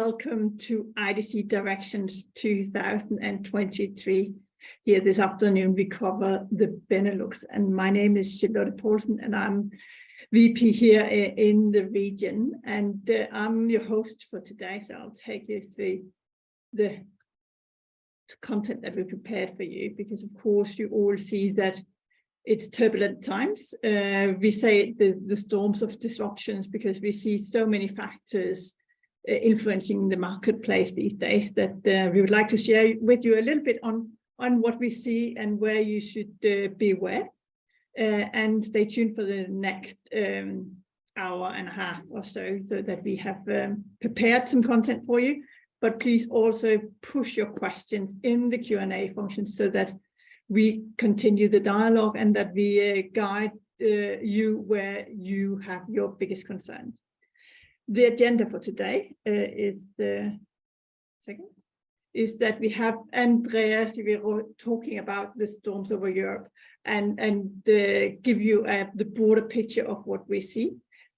welcome to IDC Directions 2023. Here this afternoon we cover the Benelux, and my name is Charlotte Poulsen and I'm VP here in the region, and I'm your host for today, so I'll take you through the content that we prepared for you, because of course you all see that it's turbulent times. We say the storms of disruptions because we see so many factors influencing the marketplace these days that we would like to share with you a little bit on what we see and where you should be aware. And stay tuned for the next hour and a half or so that we have prepared some content for you. But please also push your questions in the Q&A function so that we continue the dialogue and that we guide you where you have your biggest concerns. The agenda for today is that we have Andreas talking about the storms over Europe and give you the broader picture of what we see.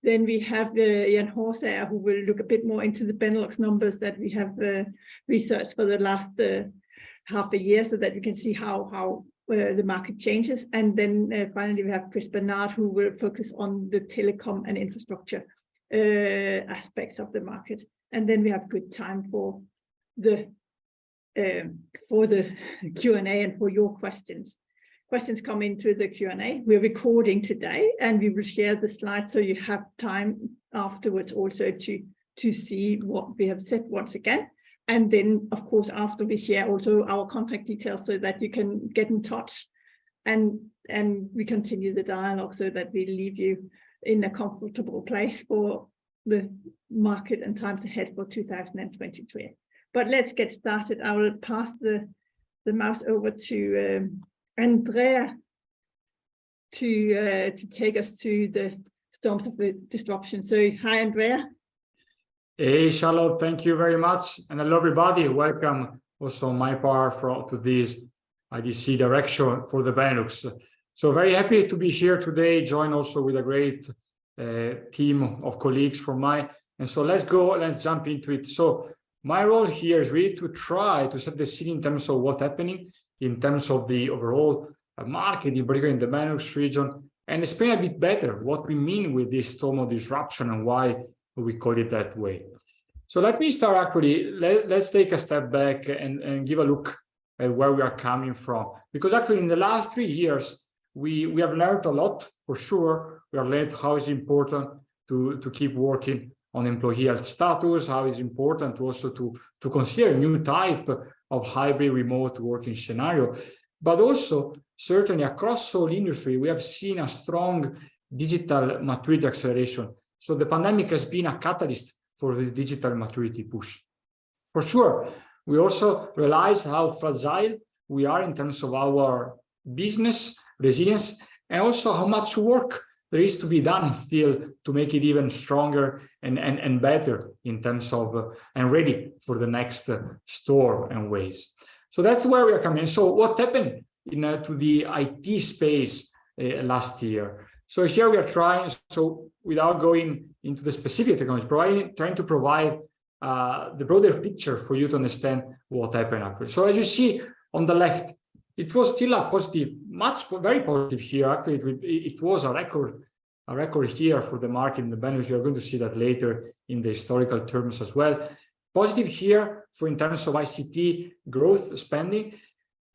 Then we have Jan Horsager, who will look a bit more into the Benelux numbers that we have researched for the last half a year, so that you can see how the market changes. And then finally we have Chris Bernard, who will focus on the telecom and infrastructure aspects of the market. And then we have good time for the Q&A and for your questions. Questions come into the Q&A. We're recording today and we will share the slides so you have time afterwards also to see what we have said once again. And then, of course, after we share also our contact details so that you can get in touch and we continue the dialogue so that we leave you in a comfortable place for the market and times ahead for 2023. But let's get started. I will pass the mouse over to Andrea to take us through the storms of the disruption. So, hi, Andrea. Hey, Charlotte, thank you very much. And hello, everybody. Welcome also on my part to this IDC direction for the Benelux. So very happy to be here today, joined also with a great team of colleagues from mine. And so let's jump into it. So my role here is really to try to set the scene in terms of what's happening, in terms of the overall market, in particular in the Benelux region, and explain a bit better what we mean with this storm of disruption and why we call it that way. So let me start actually, let's take a step back and give a look at where we are coming from. Because actually in the last 3 years, we have learned a lot, for sure. We have learned how it's important to keep working on employee health status, how it's important also to consider a new type of hybrid remote working scenario. But also, certainly across all industry, we have seen a strong digital maturity acceleration. So the pandemic has been a catalyst for this digital maturity push. For sure, we also realize how fragile we are in terms of our business resilience, and also how much work there is to be done still to make it even stronger and better in terms of and ready for the next storm and waves. So that's where we are coming. So what happened to the IT space last year? So here we are trying, so without going into the specific technology, trying to provide the broader picture for you to understand what happened actually. So as you see on the left, it was still a positive, very positive here. Actually, it was a record here for the market in the Benelux. You're going to see that later in the historical terms as well. Positive here for in terms of ICT growth spending.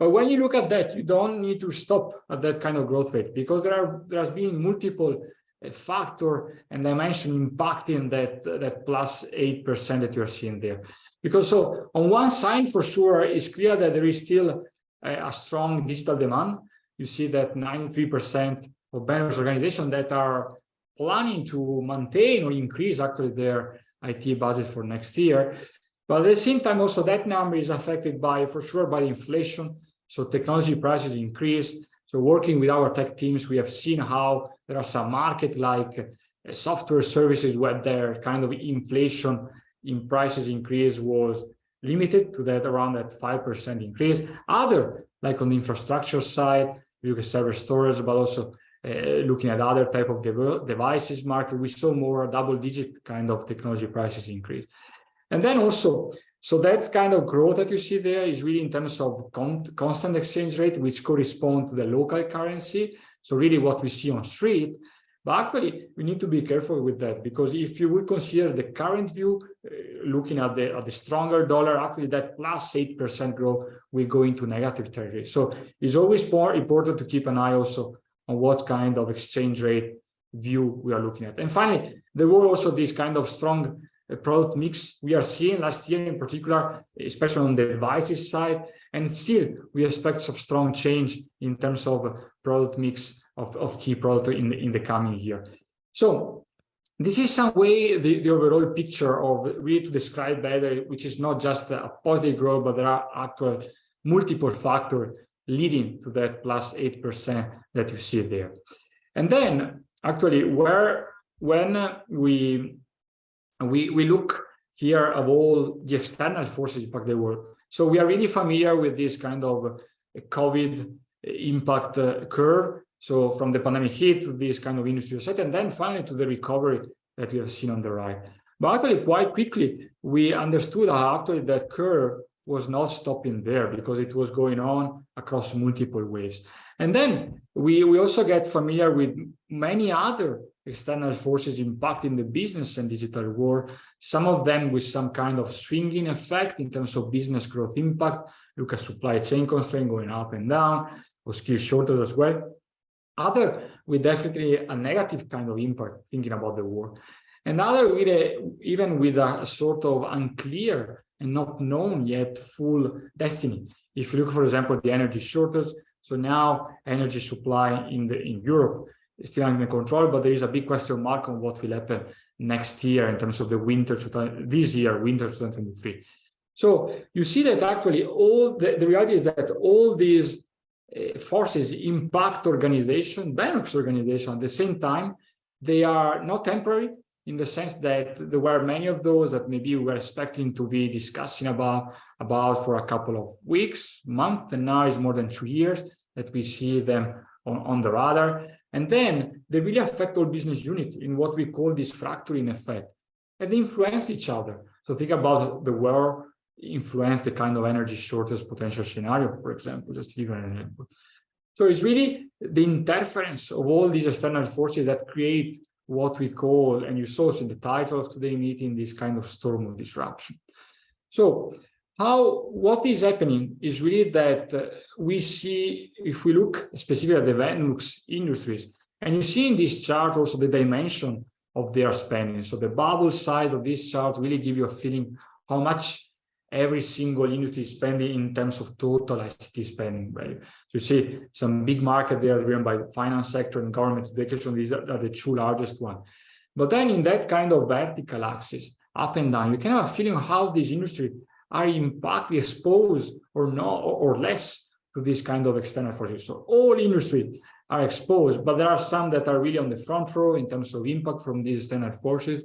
But when you look at that, you don't need to stop at that kind of growth rate, because there has been multiple factors and dimensions impacting that plus 8% that you're seeing there. Because so on one side, for sure, it's clear that there is still a strong digital demand. You see that 93% of Benelux organizations that are planning to maintain or increase actually their IT budget for next year. But at the same time, also that number is affected by, for sure, by inflation. So technology prices increase. So working with our tech teams, we have seen how there are some markets like software services where their kind of inflation in prices increase was limited to that around that 5% increase. Other, like on the infrastructure side, you can server storage, but also looking at other type of devices market, we saw more double-digit kind of technology prices increase. And then also, so that's kind of growth that you see there is really in terms of constant exchange rate, which correspond to the local currency. So really what we see on street. But actually, we need to be careful with that, because if you would consider the current view, looking at the stronger dollar, actually that plus 8% growth will go into negative territory. So it's always more important to keep an eye also on what kind of exchange rate view we are looking at. And finally, there were also this kind of strong product mix we are seeing last year in particular, especially on the devices side, and still we expect some strong change in terms of product mix of key products in the coming year. So this is some way the overall picture of really to describe better, which is not just a positive growth, but there are actual multiple factors leading to that plus 8% that you see there. And then actually when we look here of all the external forces impact the world. So we are really familiar with this kind of COVID impact curve. So from the pandemic hit to this kind of industry set, and then finally to the recovery that we have seen on the right. But actually quite quickly, we understood how actually that curve was not stopping there, because it was going on across multiple waves. And then we also get familiar with many other external forces impacting the business and digital world, some of them with some kind of swinging effect in terms of business growth impact. Look at supply chain constraint going up and down, or skill shortage as well. Other with definitely a negative kind of impact, thinking about the war. And other with even with a sort of unclear and not known yet full destiny. If you look, for example, at the energy shortage, so now energy supply in Europe is still under control, but there is a big question mark on what will happen next year in terms of the winter, this year, winter 2023. So you see that actually all the reality is that all these forces impact organization, Benelux organization at the same time. They are not temporary, in the sense that there were many of those that maybe we were expecting to be discussing about for a couple of weeks, months, and now it's more than 2 years that we see them on the radar. And then they really affect all business units in what we call this fracturing effect, and they influence each other. So think about the war influence the kind of energy shortage potential scenario, for example, just to give an example. So it's really the interference of all these external forces that create what we call, and you saw in the title of today's meeting, this kind of storm of disruption. So what is happening is really that we see, if we look specifically at the Benelux industries, and you see in this chart also the dimension of their spending. So the bubble side of this chart really give you a feeling how much every single industry is spending in terms of total ICT spending value. So you see some big market there driven by the finance sector and government education. These are the two largest ones. But then in that kind of vertical axis, up and down, you can have a feeling of how these industries are impacted, exposed or not, or less to this kind of external forces. So all industries are exposed, but there are some that are really on the front row in terms of impact from these external forces.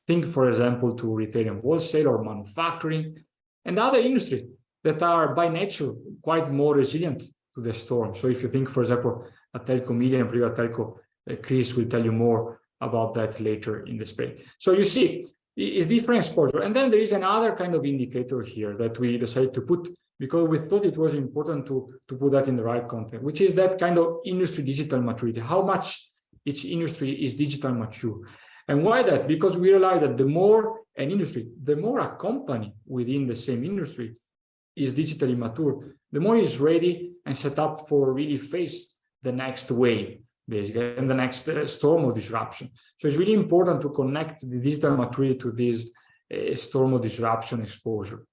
Think, for example, to retail and wholesale or manufacturing, and other industries that are by nature quite more resilient to the storm. So if you think, for example, a telco media and private telco, Chris will tell you more about that later in the space. So you see, it's different exposure. And then there is another kind of indicator here that we decided to put, because we thought it was important to put that in the right context, which is that kind of industry digital maturity, how much each industry is digital mature. And why that? Because we realize that the more an industry, the more a company within the same industry is digitally mature, the more it's ready and set up for really face the next wave, basically, and the next storm of disruption. So it's really important to connect the digital maturity to this storm of disruption exposure.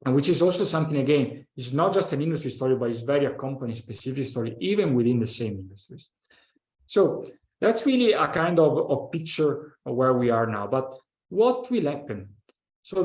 And which is also something, again, it's not just an industry story, but it's very a company specific story, even within the same industries. So that's really a kind of picture of where we are now. But what will happen? So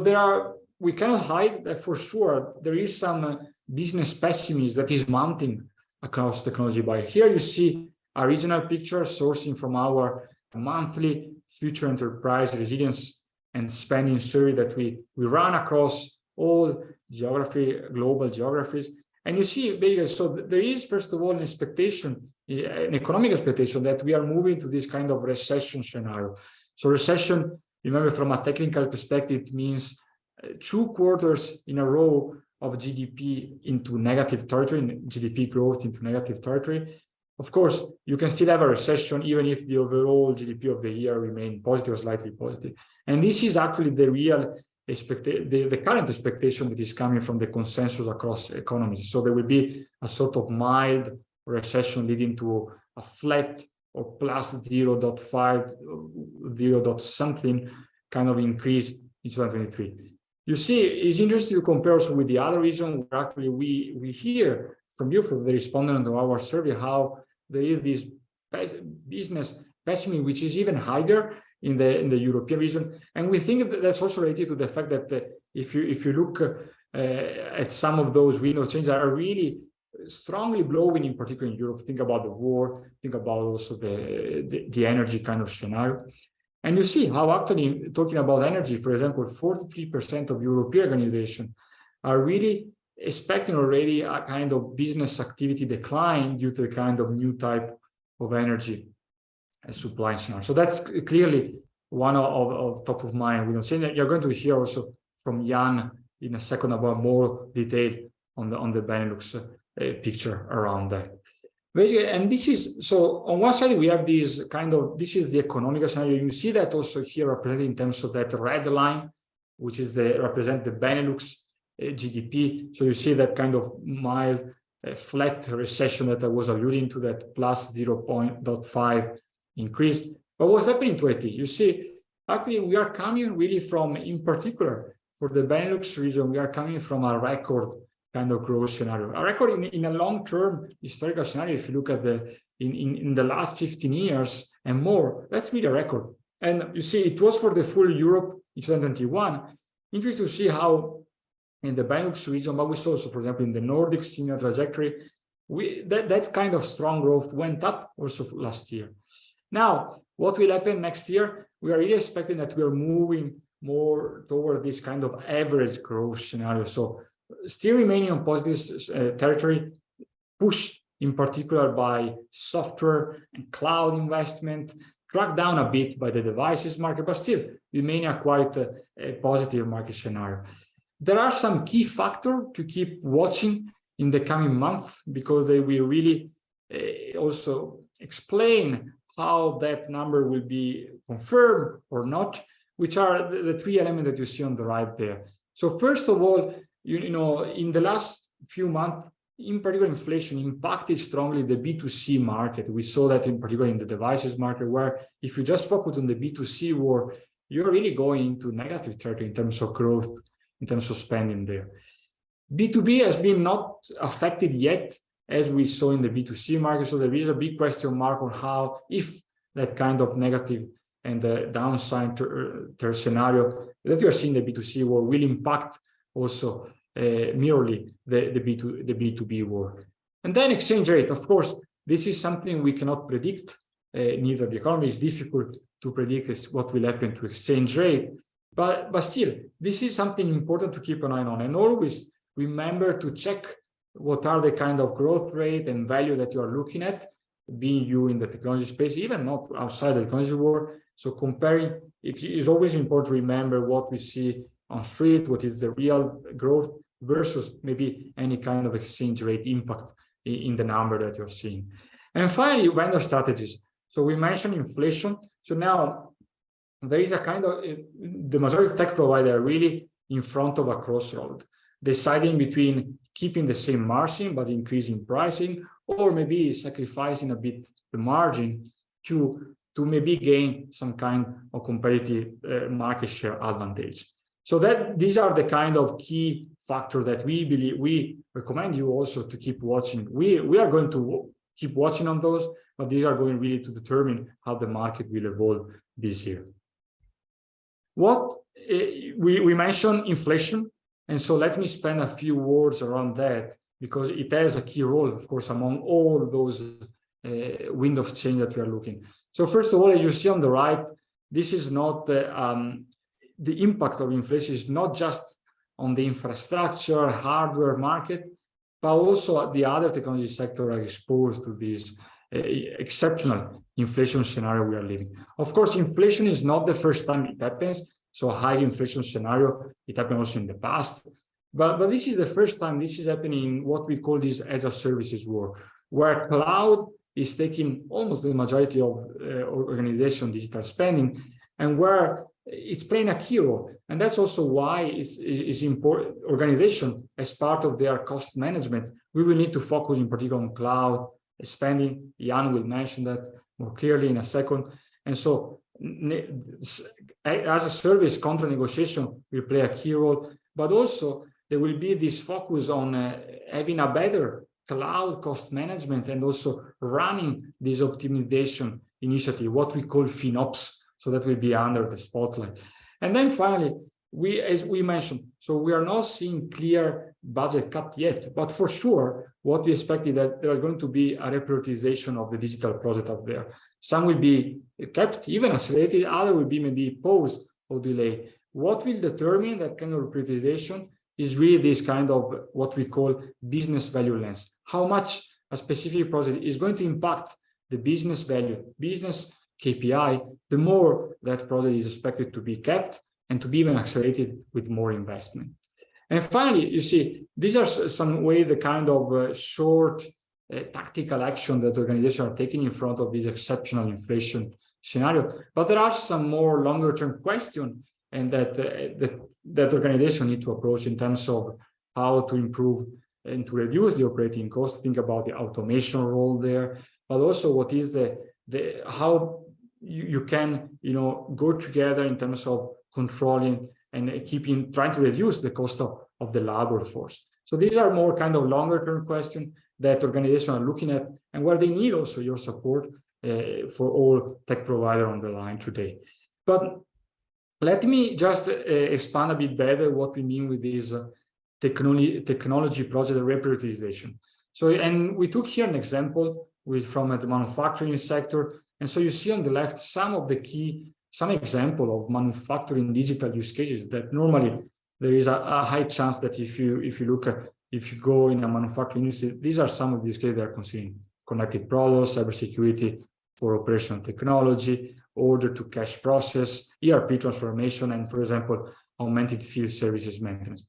we cannot hide that for sure. There is some business pessimism that is mounting across technology buy. Here you see a regional picture sourcing from our monthly future enterprise resilience and spending survey that we run across all global geographies. And you see, basically, so there is, first of all, an expectation, an economic expectation that we are moving to this kind of recession scenario. So recession, remember, from a technical perspective, it means 2 quarters in a row of GDP into negative territory, GDP growth into negative territory. Of course, you can still have a recession even if the overall GDP of the year remain positive or slightly positive. And this is actually the real the current expectation that is coming from the consensus across economies. So there will be a sort of mild recession leading to a flat or plus 0.5, 0. Something kind of increase in 2023. You see, it's interesting to compare also with the other region where actually we hear from you, from the respondent of our survey, how there is this business pessimism, which is even higher in the European region. And we think that that's also related to the fact that if you look at some of those window changes that are really strongly blowing, in particular in Europe, think about the war, think about also the energy kind of scenario. And you see how actually, talking about energy, for example, 43% of European organizations are really expecting already a kind of business activity decline due to the kind of new type of energy supply scenario. So that's clearly one of top of mind. We don't say that you're going to hear also from Jan in a second about more detail on the Benelux picture around that. Basically, and this is, so on one side we have this kind of, this is the economic scenario. You see that also here represented in terms of that red line, which is represent the Benelux GDP. So you see that kind of mild flat recession that I was alluding to, that plus 0.5 increase. But what's happening to it? You see, actually we are coming really from, in particular for the Benelux region, we are coming from a record kind of growth scenario. A record in a long-term historical scenario, if you look at in the last 15 years and more, that's really a record. And you see, it was for the full Europe in 2021. Interesting to see how in the Benelux region, but we saw also, for example, in the Nordics, similar trajectory, that kind of strong growth went up also last year. Now, what will happen next year? We are really expecting that we are moving more toward this kind of average growth scenario. So still remaining on positive territory, pushed in particular by software and cloud investment, dragged down a bit by the devices market, but still remaining a quite a positive market scenario. There are some key factors to keep watching in the coming month, because they will really also explain how that number will be confirmed or not, which are the 3 elements that you see on the right there. So first of all, you know, in the last few months, in particular, inflation impacted strongly the B2C market. We saw that in particular in the devices market, where if you just focus on the B2C war, you're really going into negative territory in terms of growth, in terms of spending there. B2B has been not affected yet, as we saw in the B2C market. So there is a big question mark on how, if that kind of negative and the downside scenario that you are seeing the B2C war will impact also merely the B2B war. And then exchange rate, of course, this is something we cannot predict. Neither the economy is difficult to predict what will happen to exchange rate, but still, this is something important to keep an eye on, and always remember to check what are the kind of growth rate and value that you are looking at, being you in the technology space, even not outside the technology world. So comparing, it is always important to remember what we see on street, what is the real growth versus maybe any kind of exchange rate impact in the number that you're seeing. And finally, vendor strategies. So we mentioned inflation. So now there is a kind of, the majority tech provider really in front of a crossroad, deciding between keeping the same margin but increasing pricing, or maybe sacrificing a bit the margin to maybe gain some kind of competitive market share advantage. So that these are the kind of key factors that we recommend you also to keep watching. We are going to keep watching on those, but these are going really to determine how the market will evolve this year. What we mentioned inflation, and so let me spend a few words around that, because it has a key role, of course, among all those windows of change that we are looking. So first of all, as you see on the right, this is not the impact of inflation is not just on the infrastructure, hardware market, but also the other technology sector are exposed to this exceptional inflation scenario we are living. Of course, inflation is not the first time it happens. So a high inflation scenario, it happened also in the past. But this is the first time this is happening in what we call this as a services war, where cloud is taking almost the majority of organization digital spending, and where it's playing a key role. And that's also why it's important. Organization, as part of their cost management, we will need to focus in particular on cloud spending. Jan will mention that more clearly in a second. And so as a service, contract negotiation will play a key role, but also there will be this focus on having a better cloud cost management and also running this optimization initiative, what we call FinOps. So that will be under the spotlight. And then finally, as we mentioned, so we are not seeing clear budget cut yet, but for sure, what we expect is that there is going to be a reprioritization of the digital project out there. Some will be kept, even accelerated, other will be maybe paused or delayed. What will determine that kind of reprioritization is really this kind of what we call business value lens. How much a specific project is going to impact the business value, business KPI, the more that project is expected to be kept and to be even accelerated with more investment. And finally, you see, these are some way the kind of short tactical action that organizations are taking in front of this exceptional inflation scenario. But there are some more longer term questions and that organization need to approach in terms of how to improve and to reduce the operating cost. Think about the automation role there, but also what is how you can go together in terms of controlling and trying to reduce the cost of the labor force. So these are more kind of longer term questions that organizations are looking at, and where they need also your support for all tech providers on the line today. But let me just expand a bit better what we mean with this technology project reprioritization. So, and we took here an example from the manufacturing sector. And so you see on the left some example of manufacturing digital use cases that normally there is a high chance that if you go in a manufacturing industry, these are some of the use cases that are considering connected products, cybersecurity for operational technology, order to cash process, ERP transformation, and for example, augmented field services maintenance.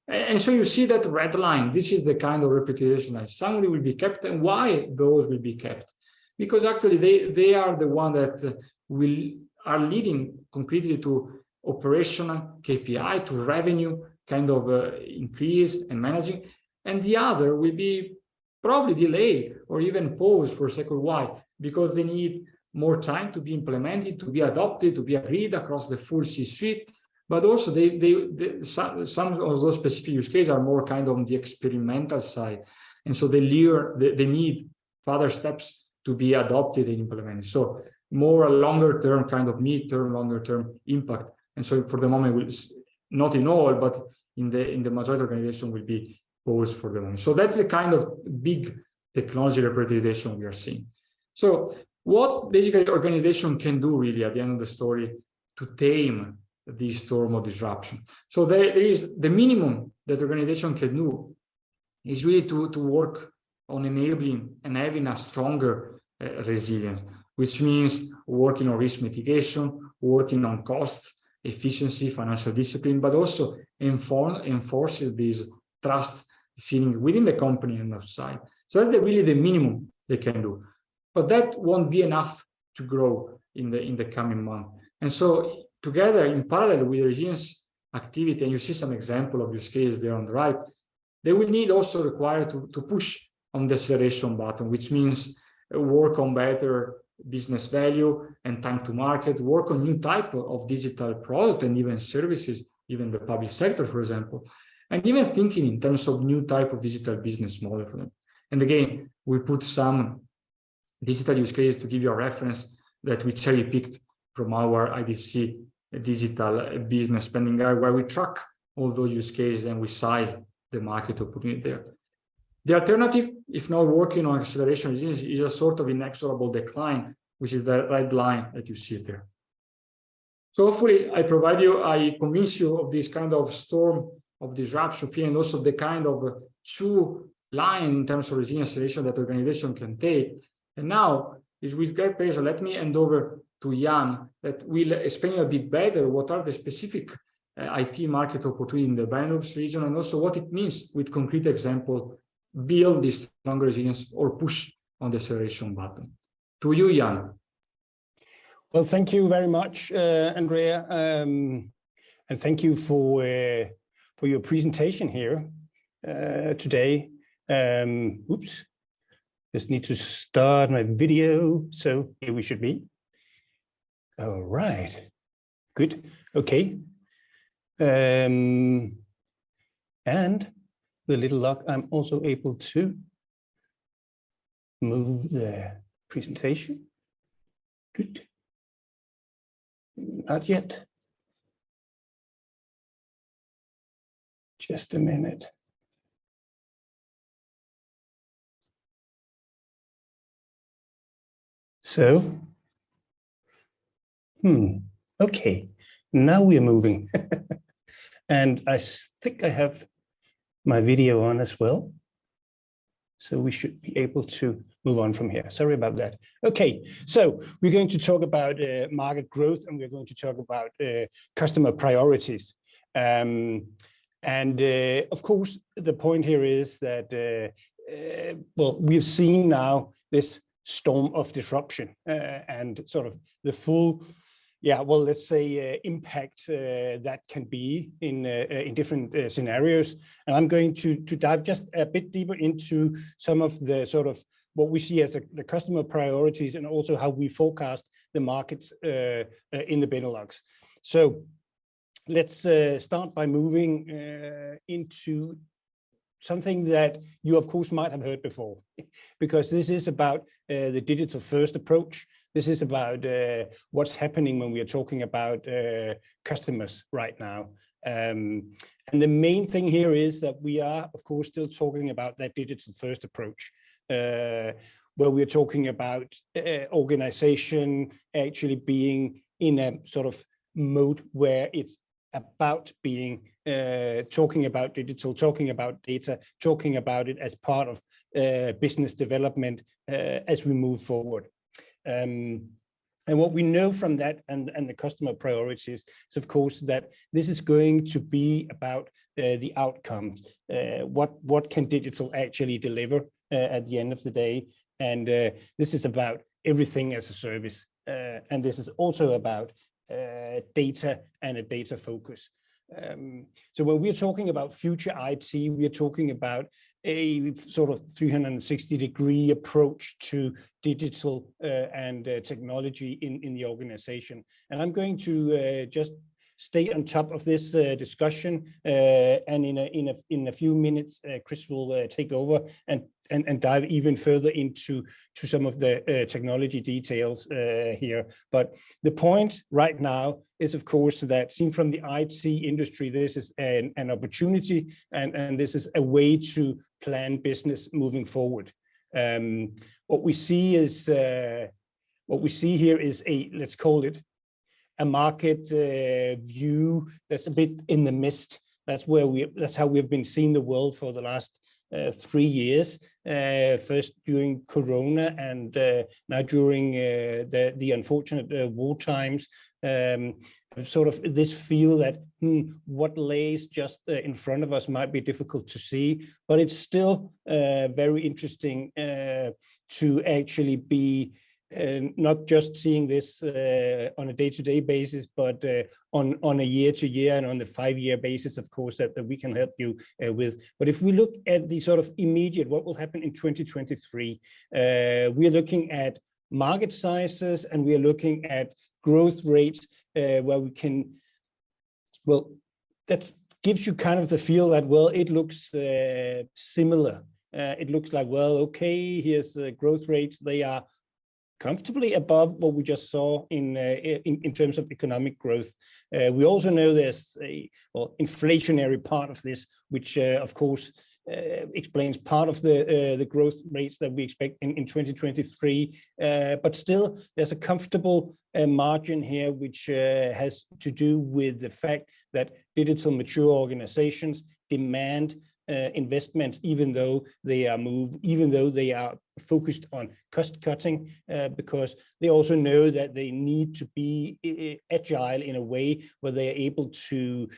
And so you see that red line, this is the kind of reputation that some will be kept, and why those will be kept. Because actually they are the one that are leading concretely to operational KPI, to revenue kind of increase and managing, and the other will be probably delayed or even paused for a second. Why? Because they need more time to be implemented, to be adopted, to be agreed across the full C-suite. But also some of those specific use cases are more kind of on the experimental side, and so they need further steps to be adopted and implemented. So more a longer term kind of mid-term, longer term impact. And so for the moment, not in all, but in the majority organization will be paused for the moment. So that's the kind of big technology reprioritization we are seeing. So what basically organization can do really at the end of the story to tame this storm of disruption? So there is the minimum that organization can do is really to work on enabling and having a stronger resilience, which means working on risk mitigation, working on cost, efficiency, financial discipline, but also enforcing this trust feeling within the company and outside. So that's really the minimum they can do. But that won't be enough to grow in the coming month. And so together, in parallel with resilience activity, and you see some example of use cases there on the right, they will need also require to push on the acceleration button, which means work on better business value and time to market, work on new type of digital product and even services, even the public sector, for example, and even thinking in terms of new type of digital business model for them. And again, we put some digital use cases to give you a reference that we cherry picked from our IDC digital business spending guide, where we track all those use cases and we size the market opportunity there. The alternative, if not working on acceleration resilience, is a sort of inexorable decline, which is the red line that you see there. So hopefully I convince you of this kind of storm of disruption feeling, and also the kind of true line in terms of resilience acceleration that organization can take. And now, is with great pleasure, let me hand over to Jan that will explain a bit better what are the specific IT market opportunity in the Benelux region, and also what it means with concrete example, build this stronger resilience or push on the acceleration button. To you, Jan. Well, thank you very much, Andrea, and thank you for your presentation here today. Oops, just need to start my video. So here we should be. All right, good, okay. And the little luck, I'm also able to move the presentation. Good. Not yet. Just a minute. So, okay, now we're moving. And I think I have my video on as well. So we should be able to move on from here. Sorry about that. Okay, so we're going to talk about market growth, and we're going to talk about customer priorities. Of course, the point here is that, well, we've seen now this storm of disruption and sort of the full, well, let's say impact that can be in different scenarios. And I'm going to dive just a bit deeper into some of the sort of what we see as the customer priorities, and also how we forecast the markets in the Benelux. So let's start by moving into something that you, of course, might have heard before, because this is about the digital first approach. This is about what's happening when we are talking about customers right now. And the main thing here is that we are, of course, still talking about that digital first approach, where we're talking about organization actually being in a sort of mode where it's about being talking about digital, talking about data, talking about it as part of business development as we move forward. And what we know from that and the customer priorities is, of course, that this is going to be about the outcomes. What can digital actually deliver at the end of the day? And this is about everything as a service. And this is also about data and a data focus. So when we're talking about future IT, we are talking about a sort of 360-degree approach to digital and technology in the organization. And I'm going to just stay on top of this discussion, and in a few minutes, Chris will take over and dive even further into some of the technology details here. But the point right now is, of course, that seen from the IT industry, this is an opportunity, and this is a way to plan business moving forward. What we see here is let's call it a market view that's a bit in the mist. That's how we've been seeing the world for the last 3 years, first during Corona, and now during the unfortunate war times. Sort of this feel that what lays just in front of us might be difficult to see, but it's still very interesting to actually be not just seeing this on a day-to-day basis, but on a year-to-year and on a 5-year basis, of course, that we can help you with. But if we look at the sort of immediate, what will happen in 2023, we are looking at market sizes, and we are looking at growth rates where we can, well, that gives you kind of the feel that, well, it looks similar. It looks like, well, okay, here's the growth rates. They are comfortably above what we just saw in terms of economic growth. We also know there's a inflationary part of this, which of course explains part of the growth rates that we expect in 2023. But still, there's a comfortable margin here, which has to do with the fact that digital mature organizations demand investments, even though they are focused on cost cutting, because they also know that they need to be agile in a way where they are able to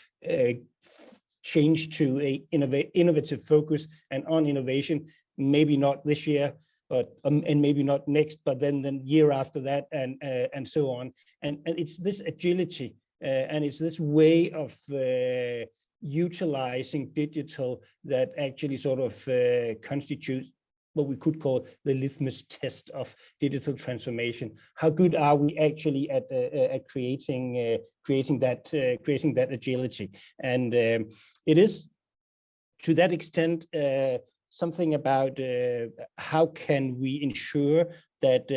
change to a innovative focus and on innovation, maybe not this year, but and maybe not next, but then year after that, and so on. And it's this agility and it's this way of utilizing digital that actually sort of constitutes what we could call the litmus test of digital transformation. How good are we actually at creating that agility? And it is to that extent something about how can we ensure that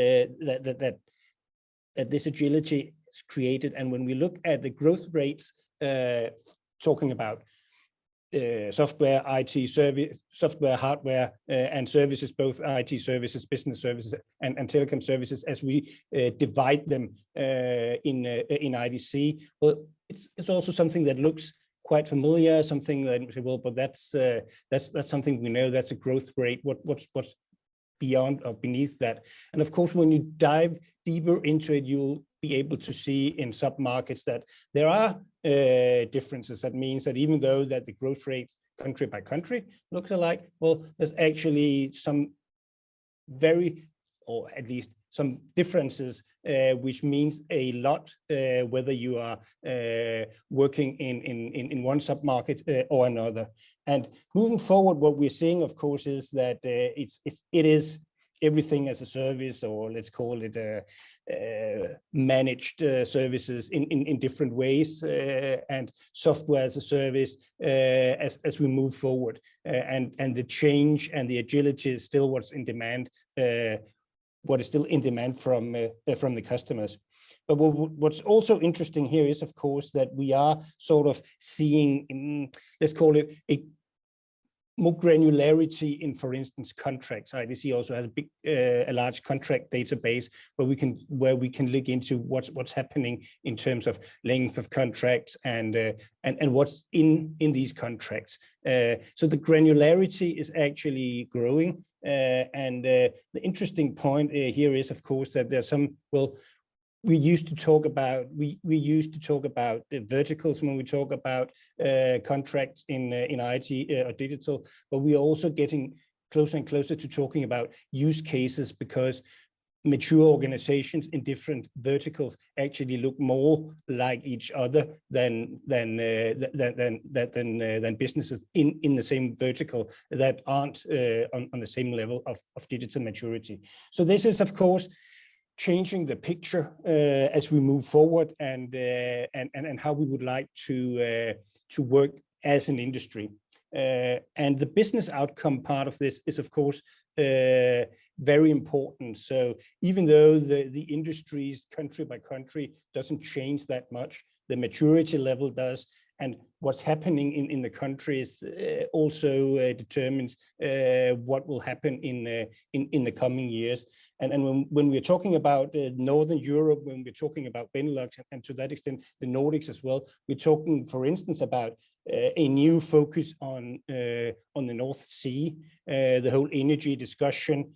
that this agility is created. And when we look at the growth rates, talking about software, IT service, software, hardware, and services, both IT services, business services, and telecom services, as we divide them in IDC. Well, it's also something that looks quite familiar, something that, well, but that's something we know, that's a growth rate. What's beyond or beneath that? And of course, when you dive deeper into it, you'll be able to see in sub-markets that there are differences. That means that even though that the growth rates country by country looks alike, well, there's actually some very, or at least some differences, which means a lot whether you are working in one sub-market or another. And moving forward, what we're seeing, of course, is that it is everything as a service, or let's call it managed services in different ways, and software as a service as we move forward. And the change and the agility is still what's in demand, what is still in demand from the customers. But what's also interesting here is, of course, that we are sort of seeing, let's call it a more granularity in, for instance, contracts. IDC also has a large contract database where we can look into what's happening in terms of length of contracts and what's in these contracts. So the granularity is actually growing. And the interesting point here is, of course, that there's some, well, we used to talk about the verticals when we talk about contracts in IT or digital, but we are also getting closer and closer to talking about use cases, because mature organizations in different verticals actually look more like each other than businesses in the same vertical that aren't on the same level of digital maturity. So this is, of course, changing the picture as we move forward, and how we would like to work as an industry. And the business outcome part of this is, of course, very important. So even though the industries country by country doesn't change that much, the maturity level does, and what's happening in the countries also determines what will happen in the coming years. And when we're talking about Northern Europe, when we're talking about Benelux, and to that extent the Nordics as well, we're talking, for instance, about a new focus on the North Sea, the whole energy discussion,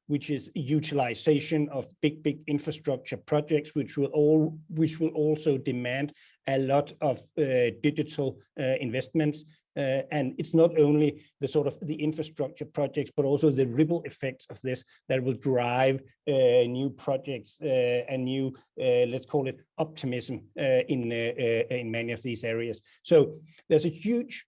which is utilization of big infrastructure projects, which will also demand a lot of digital investments. And it's not only the sort of the infrastructure projects, but also the ripple effects of this that will drive new projects and new, let's call it optimism in many of these areas. So there's a huge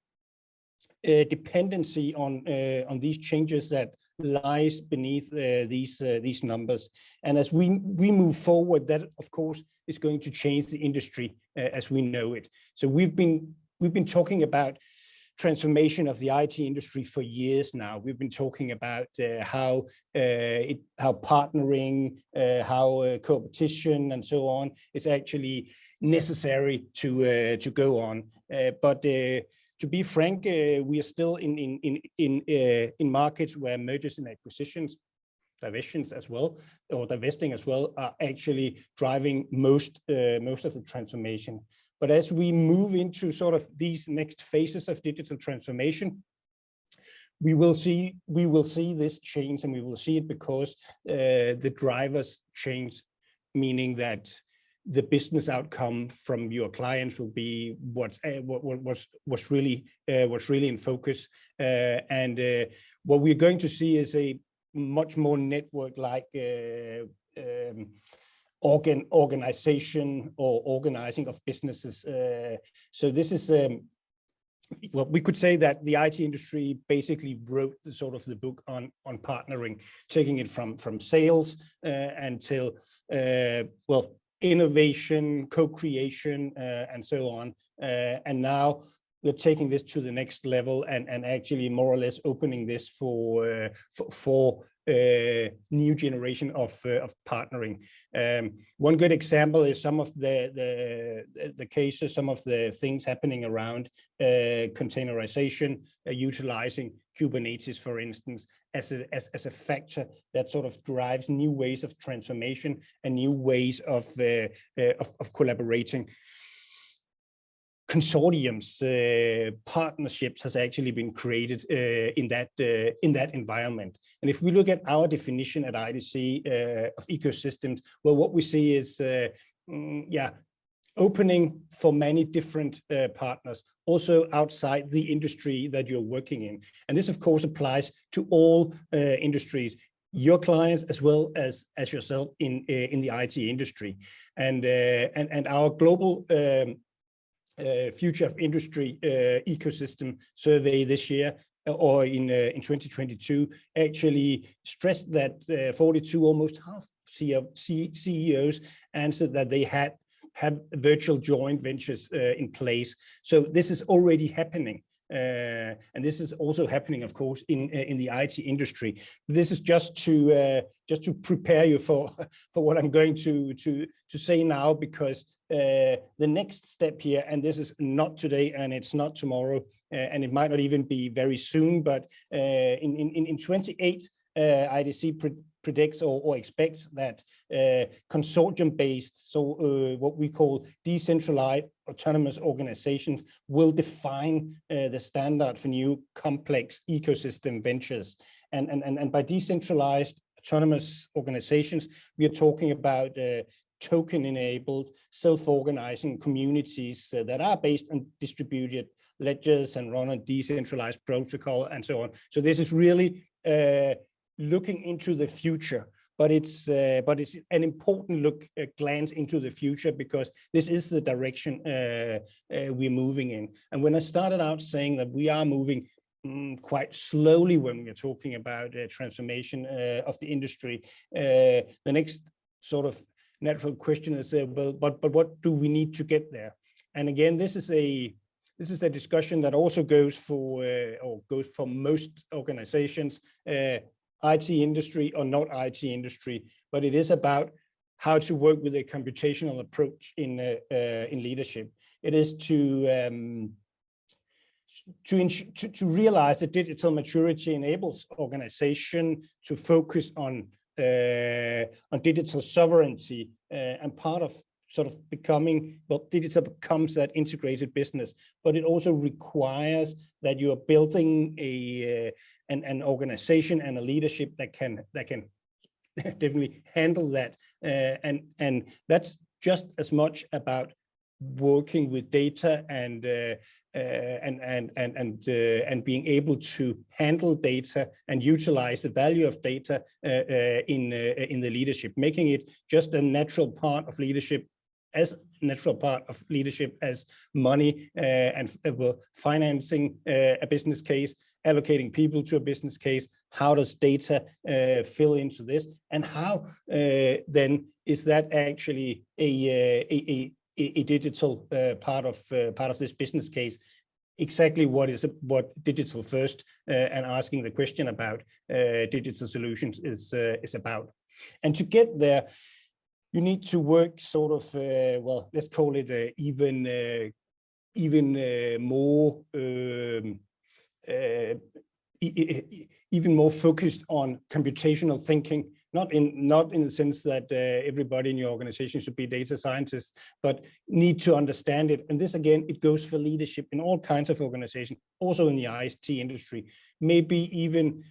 dependency on these changes that lies beneath these numbers. And as we move forward, that of course is going to change the industry as we know it. So we've been talking about transformation of the IT industry for years now. We've been talking about how partnering, how competition and so on is actually necessary to go on. But to be frank, we are still in markets where mergers and acquisitions, divestments as well, or divesting as well, are actually driving most of the transformation. But as we move into sort of these next phases of digital transformation, we will see this change, and we will see it because the drivers change, meaning that the business outcome from your clients will be what's really in focus, and what we're going to see is a much more network-like organization or organizing of businesses. So this is well, we could say that the IT industry basically wrote the book on partnering, taking it from sales until well, innovation, co-creation, and so on. And now we're taking this to the next level and actually more or less opening this for new generation of partnering. One good example is some of the cases, some of the things happening around containerization, utilizing Kubernetes, for instance, as a factor that sort of drives new ways of transformation and new ways of collaborating. Consortiums, partnerships has actually been created in that environment. And if we look at our definition at IDC of ecosystems, well, what we see is opening for many different partners, also outside the industry that you're working in. And this, of course, applies to all industries, your clients as well as yourself in the IT industry. And our global Future of Industry ecosystem survey this year, or in 2022, actually stressed that 42, almost half CEOs answered that they have virtual joint ventures in place. So this is already happening. And this is also happening, of course, in the IT industry. This is just to prepare you for what I'm going to say now, because the next step here, and this is not today and it's not tomorrow, and it might not even be very soon, but in 28, IDC predicts or expects that consortium-based, so what we call decentralized autonomous organizations, will define the standard for new complex ecosystem ventures. And by decentralized autonomous organizations, we are talking about token-enabled, self-organizing communities that are based on distributed ledgers and run on decentralized protocol and so on. So this is really looking into the future, but it's an important glance into the future, because this is the direction we're moving in. And when I started out saying that we are moving quite slowly when we're talking about transformation of the industry, the next sort of natural question is, but what do we need to get there? And again, this is a discussion that also goes for most organizations, IT industry or not IT industry, but it is about how to work with a computational approach in leadership. It is to realize that digital maturity enables organization to focus on digital sovereignty, and part of sort of becoming, well, digital becomes that integrated business, but it also requires that you are building an organization and a leadership that can definitely handle that, and that's just as much about working with data and being able to handle data and utilize the value of data in the leadership, making it just a natural part of leadership, as money and financing a business case, allocating people to a business case. How does data fill into this, and how then is that actually a digital part of this business case? Exactly what digital first and asking the question about digital solutions is about. And to get there, you need to work sort of well, let's call it even more even more focused on computational thinking, not in the sense that everybody in your organization should be data scientists, but need to understand it. And this, again, it goes for leadership in all kinds of organizations, also in the IT industry. Maybe even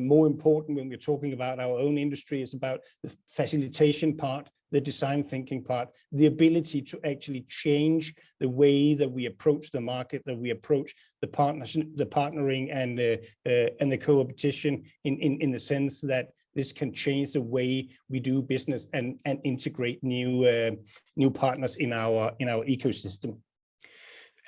more important when we're talking about our own industry is about the facilitation part, the design thinking part, the ability to actually change the way that we approach the market, that we approach the partnership, the partnering and the co-opetition in the sense that this can change the way we do business and integrate new partners in our ecosystem.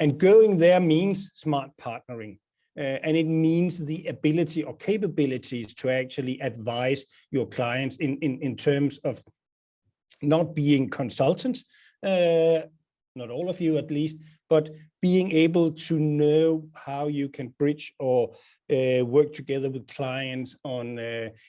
And going there means smart partnering. And it means the ability or capabilities to actually advise your clients in terms of not being consultants, not all of you at least, but being able to know how you can bridge or work together with clients on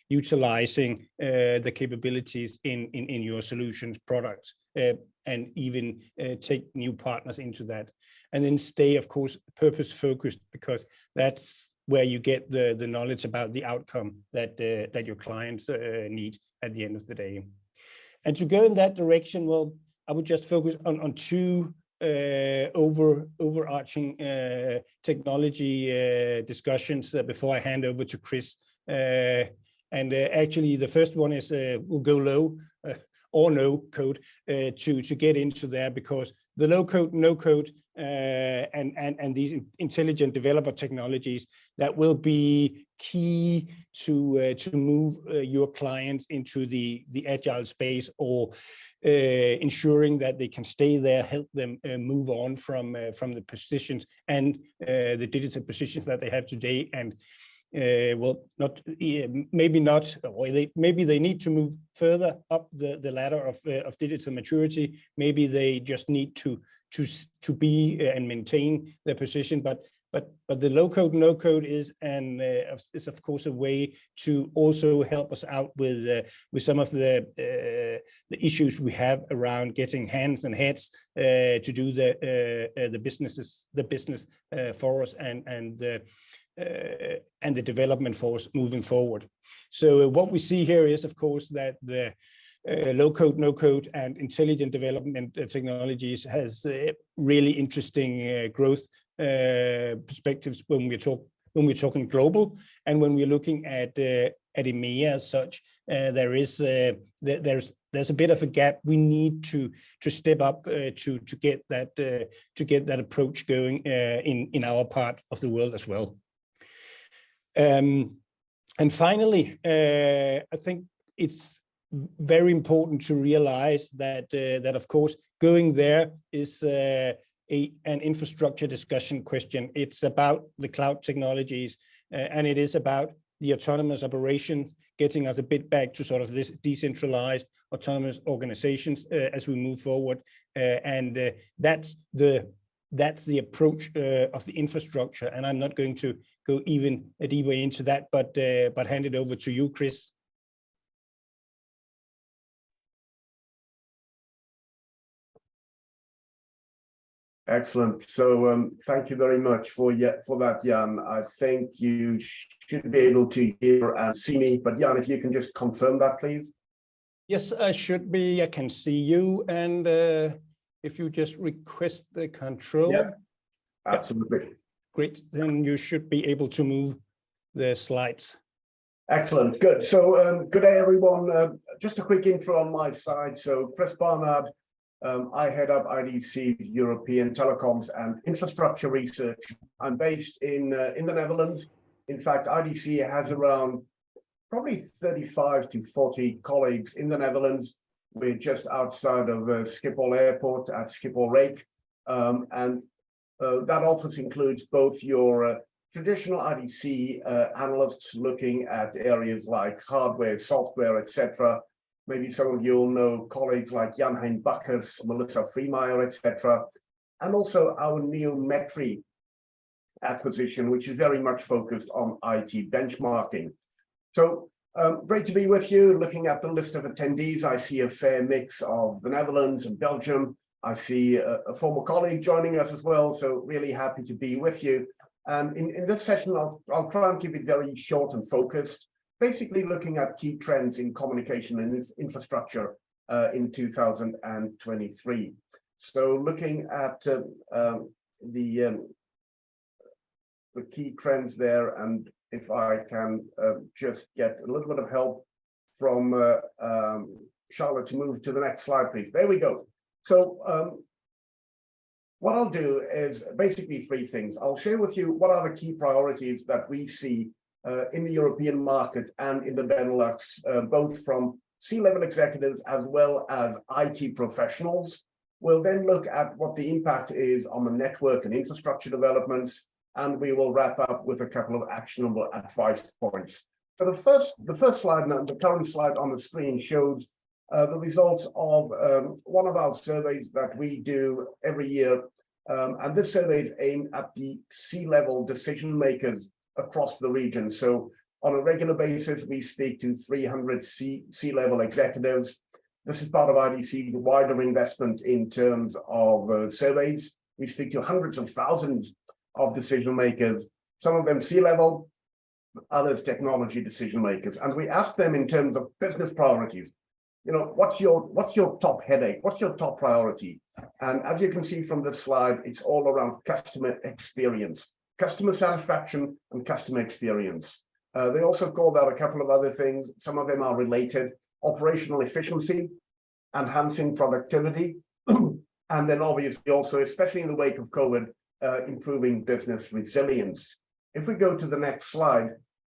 utilizing the capabilities in your solutions products, and even take new partners into that. And then stay, of course, purpose focused, because that's where you get the knowledge about the outcome that your clients need at the end of the day. And to go in that direction, well, I would just focus on two overarching technology discussions before I hand over to Chris. Actually, the first one is we'll go low or no code to get into there, because the low code, no code, and these intelligent developer technologies that will be key to move your clients into the agile space, or ensuring that they can stay there, help them move on from the positions and the digital positions that they have today. And well, not maybe not, or maybe they need to move further up the ladder of digital maturity. Maybe they just need to be and maintain their position. But the low code, no code is of course a way to also help us out with some of the issues we have around getting hands and heads to do the business for us and the development force moving forward. So what we see here is, of course, that the low code, no code, and intelligent development technologies has really interesting growth perspectives when we're talking global, and when we're looking at EMEA as such. There's a bit of a gap. We need to step up to get that approach going in our part of the world as well. And finally, I think it's very important to realize that of course going there is an infrastructure discussion question. It's about the cloud technologies, and it is about the autonomous operations, getting us a bit back to sort of this decentralized autonomous organizations as we move forward. And that's the approach of the infrastructure. And I'm not going to go even deeper into that, but hand it over to you, Chris. Excellent. So thank you very much for that, Jan. I think you should be able to hear and see me, but Jan, if you can just confirm that, please. Yes, I should be. I can see you, and if you just request the control. Yeah, absolutely. Yep. Great. Then you should be able to move the slides. Excellent. Good. So good day, everyone. Just a quick intro on my side. So Chris Barnard. I head up IDC European Telecoms and Infrastructure Research. I'm based in the Netherlands. In fact, IDC has around probably 35 to 40 colleagues in the Netherlands. We're just outside of Schiphol Airport at Schiphol Rake. And that office includes both your traditional IDC analysts looking at areas like hardware, software, etc. Maybe some of you will know colleagues like Jan-Hein Bakkers, Melissa Freemeyer, etc. And also our Neometry acquisition, which is very much focused on IT benchmarking. So great to be with you. Looking at the list of attendees, I see a fair mix of the Netherlands and Belgium. I see a former colleague joining us as well, so really happy to be with you. And in this session, I'll try and keep it very short and focused, basically looking at key trends in communication and infrastructure in 2023. So looking at the key trends there, and if I can just get a little bit of help from Charlotte to move to the next slide, please. There we go. So what I'll do is basically three things. I'll share with you what are the key priorities that we see in the European market and in the Benelux, both from C-level executives as well as IT professionals. We'll then look at what the impact is on the network and infrastructure developments, and we will wrap up with a couple of actionable advice points. So the first slide, the current slide on the screen, shows the results of one of our surveys that we do every year. And this survey is aimed at the C-level decision makers across the region. So on a regular basis, we speak to 300 C-level executives. This is part of IDC's wider investment in terms of surveys. We speak to hundreds of thousands of decision makers, some of them C-level, others technology decision makers. And we ask them in terms of business priorities, you know, what's your top headache? What's your top priority? And as you can see from this slide, it's all around customer experience, customer satisfaction and customer experience. They also called out a couple of other things. Some of them are related: operational efficiency, enhancing productivity, and then obviously also, especially in the wake of COVID, improving business resilience. If we go to the next slide,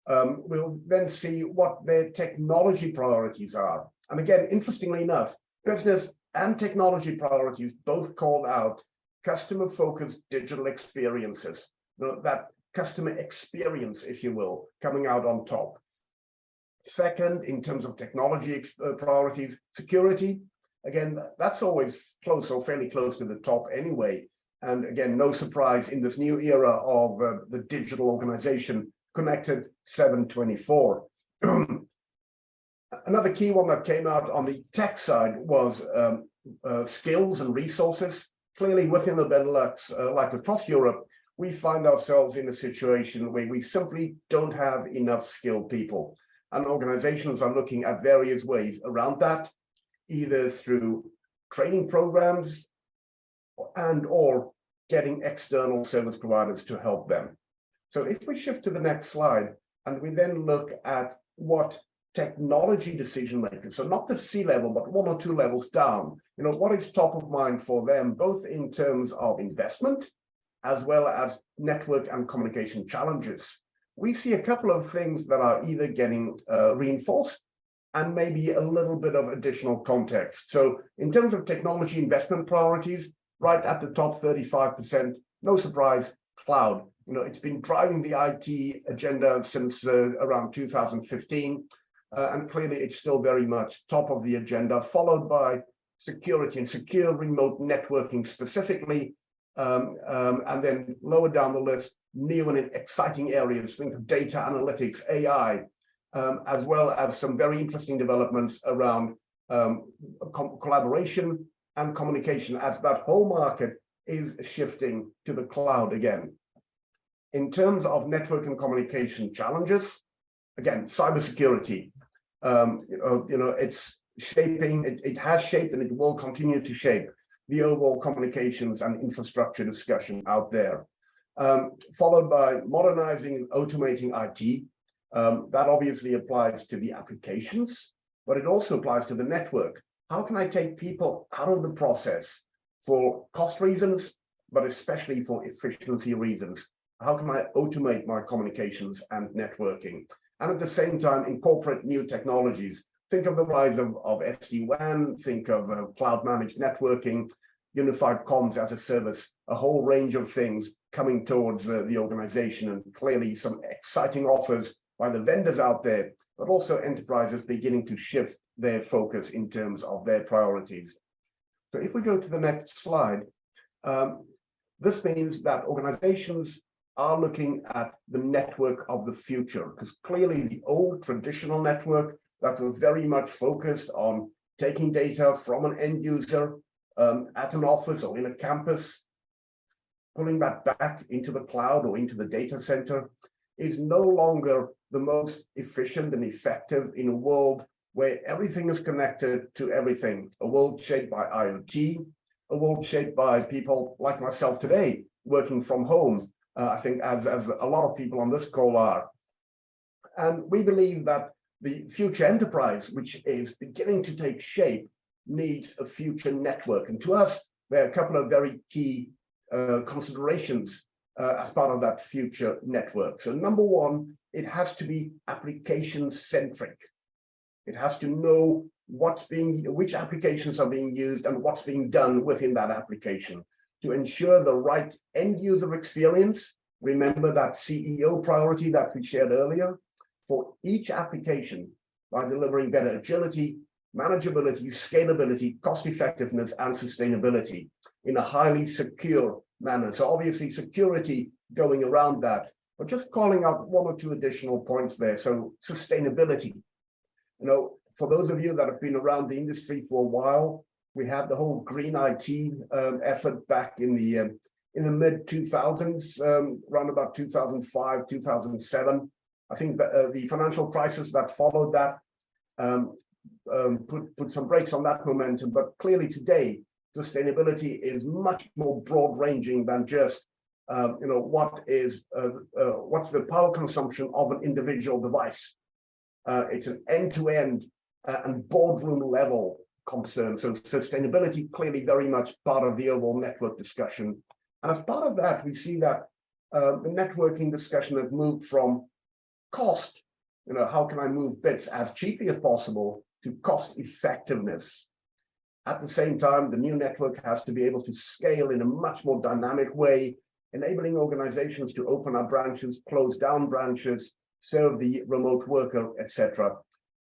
we'll then see what their technology priorities are. And again, interestingly enough, business and technology priorities both called out customer-focused digital experiences. You know, that customer experience, if you will, coming out on top. Second, in terms of technology priorities, security. Again, that's always close or fairly close to the top anyway. And again, no surprise in this new era of the digital organization, connected 7/24. Another key one that came out on the tech side was skills and resources. Clearly within the Benelux, like across Europe, we find ourselves in a situation where we simply don't have enough skilled people. And organizations are looking at various ways around that, either through training programs and or getting external service providers to help them. So if we shift to the next slide, and we then look at what technology decision makers, so not the C-level, but one or two levels down, you know, what is top of mind for them, both in terms of investment, as well as network and communication challenges. We see a couple of things that are either getting reinforced and maybe a little bit of additional context. So in terms of technology investment priorities, right at the top 35%, no surprise, cloud. You know, it's been driving the IT agenda since around 2015, and clearly it's still very much top of the agenda, followed by security and secure remote networking specifically, and then lower down the list, new and exciting areas, think of data analytics, AI, as well as some very interesting developments around collaboration and communication, as that whole market is shifting to the cloud again. In terms of network and communication challenges, again, cybersecurity, it's shaping, it has shaped and it will continue to shape the overall communications and infrastructure discussion out there. Followed by modernizing and automating IT. That obviously applies to the applications, but it also applies to the network. How can I take people out of the process for cost reasons, but especially for efficiency reasons? How can I automate my communications and networking? And at the same time, incorporate new technologies. Think of the rise of SD-WAN, think of cloud managed networking, unified comms as a service, a whole range of things coming towards the organization, and clearly some exciting offers by the vendors out there, but also enterprises beginning to shift their focus in terms of their priorities. So if we go to the next slide, this means that organizations are looking at the network of the future, because clearly the old traditional network that was very much focused on taking data from an end user at an office or in a campus pulling that back into the cloud or into the data center is no longer the most efficient and effective in a world where everything is connected to everything, a world shaped by IoT, a world shaped by people like myself today, working from home, I think as a lot of people on this call are. And we believe that the future enterprise, which is beginning to take shape, needs a future network. And to us, there are a couple of very key considerations as part of that future network. So number one, it has to be application-centric. It has to know which applications are being used and what's being done within that application to ensure the right end user experience. Remember that CEO priority that we shared earlier for each application by delivering better agility, manageability, scalability, cost effectiveness, and sustainability in a highly secure manner. So obviously security going around that, but just calling out one or two additional points there. So sustainability. You know, for those of you that have been around the industry for a while, we had the whole green IT effort back in the mid 2000s, around about 2005, 2007. I think that the financial crisis that followed that put some brakes on that momentum. But clearly today, sustainability is much more broad-ranging than just what's the power consumption of an individual device. It's an end-to-end and boardroom level concern. So sustainability clearly very much part of the overall network discussion. And as part of that, we see that the networking discussion has moved from cost, how can I move bits as cheaply as possible, to cost effectiveness. At the same time, the new network has to be able to scale in a much more dynamic way, enabling organizations to open up branches, close down branches, serve the remote worker, etc.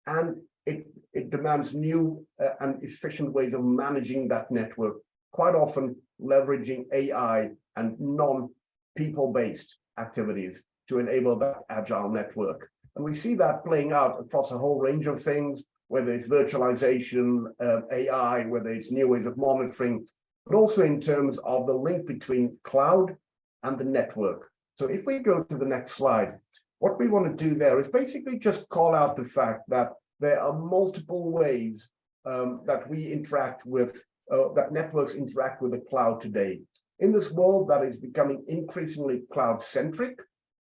And it demands new and efficient ways of managing that network, quite often leveraging AI and non-people-based activities to enable that agile network. And we see that playing out across a whole range of things, whether it's virtualization, AI, whether it's new ways of monitoring, but also in terms of the link between cloud and the network. So if we go to the next slide, what we want to do there is basically just call out the fact that there are multiple ways that we interact with, that networks interact with the cloud today. In this world that is becoming increasingly cloud-centric,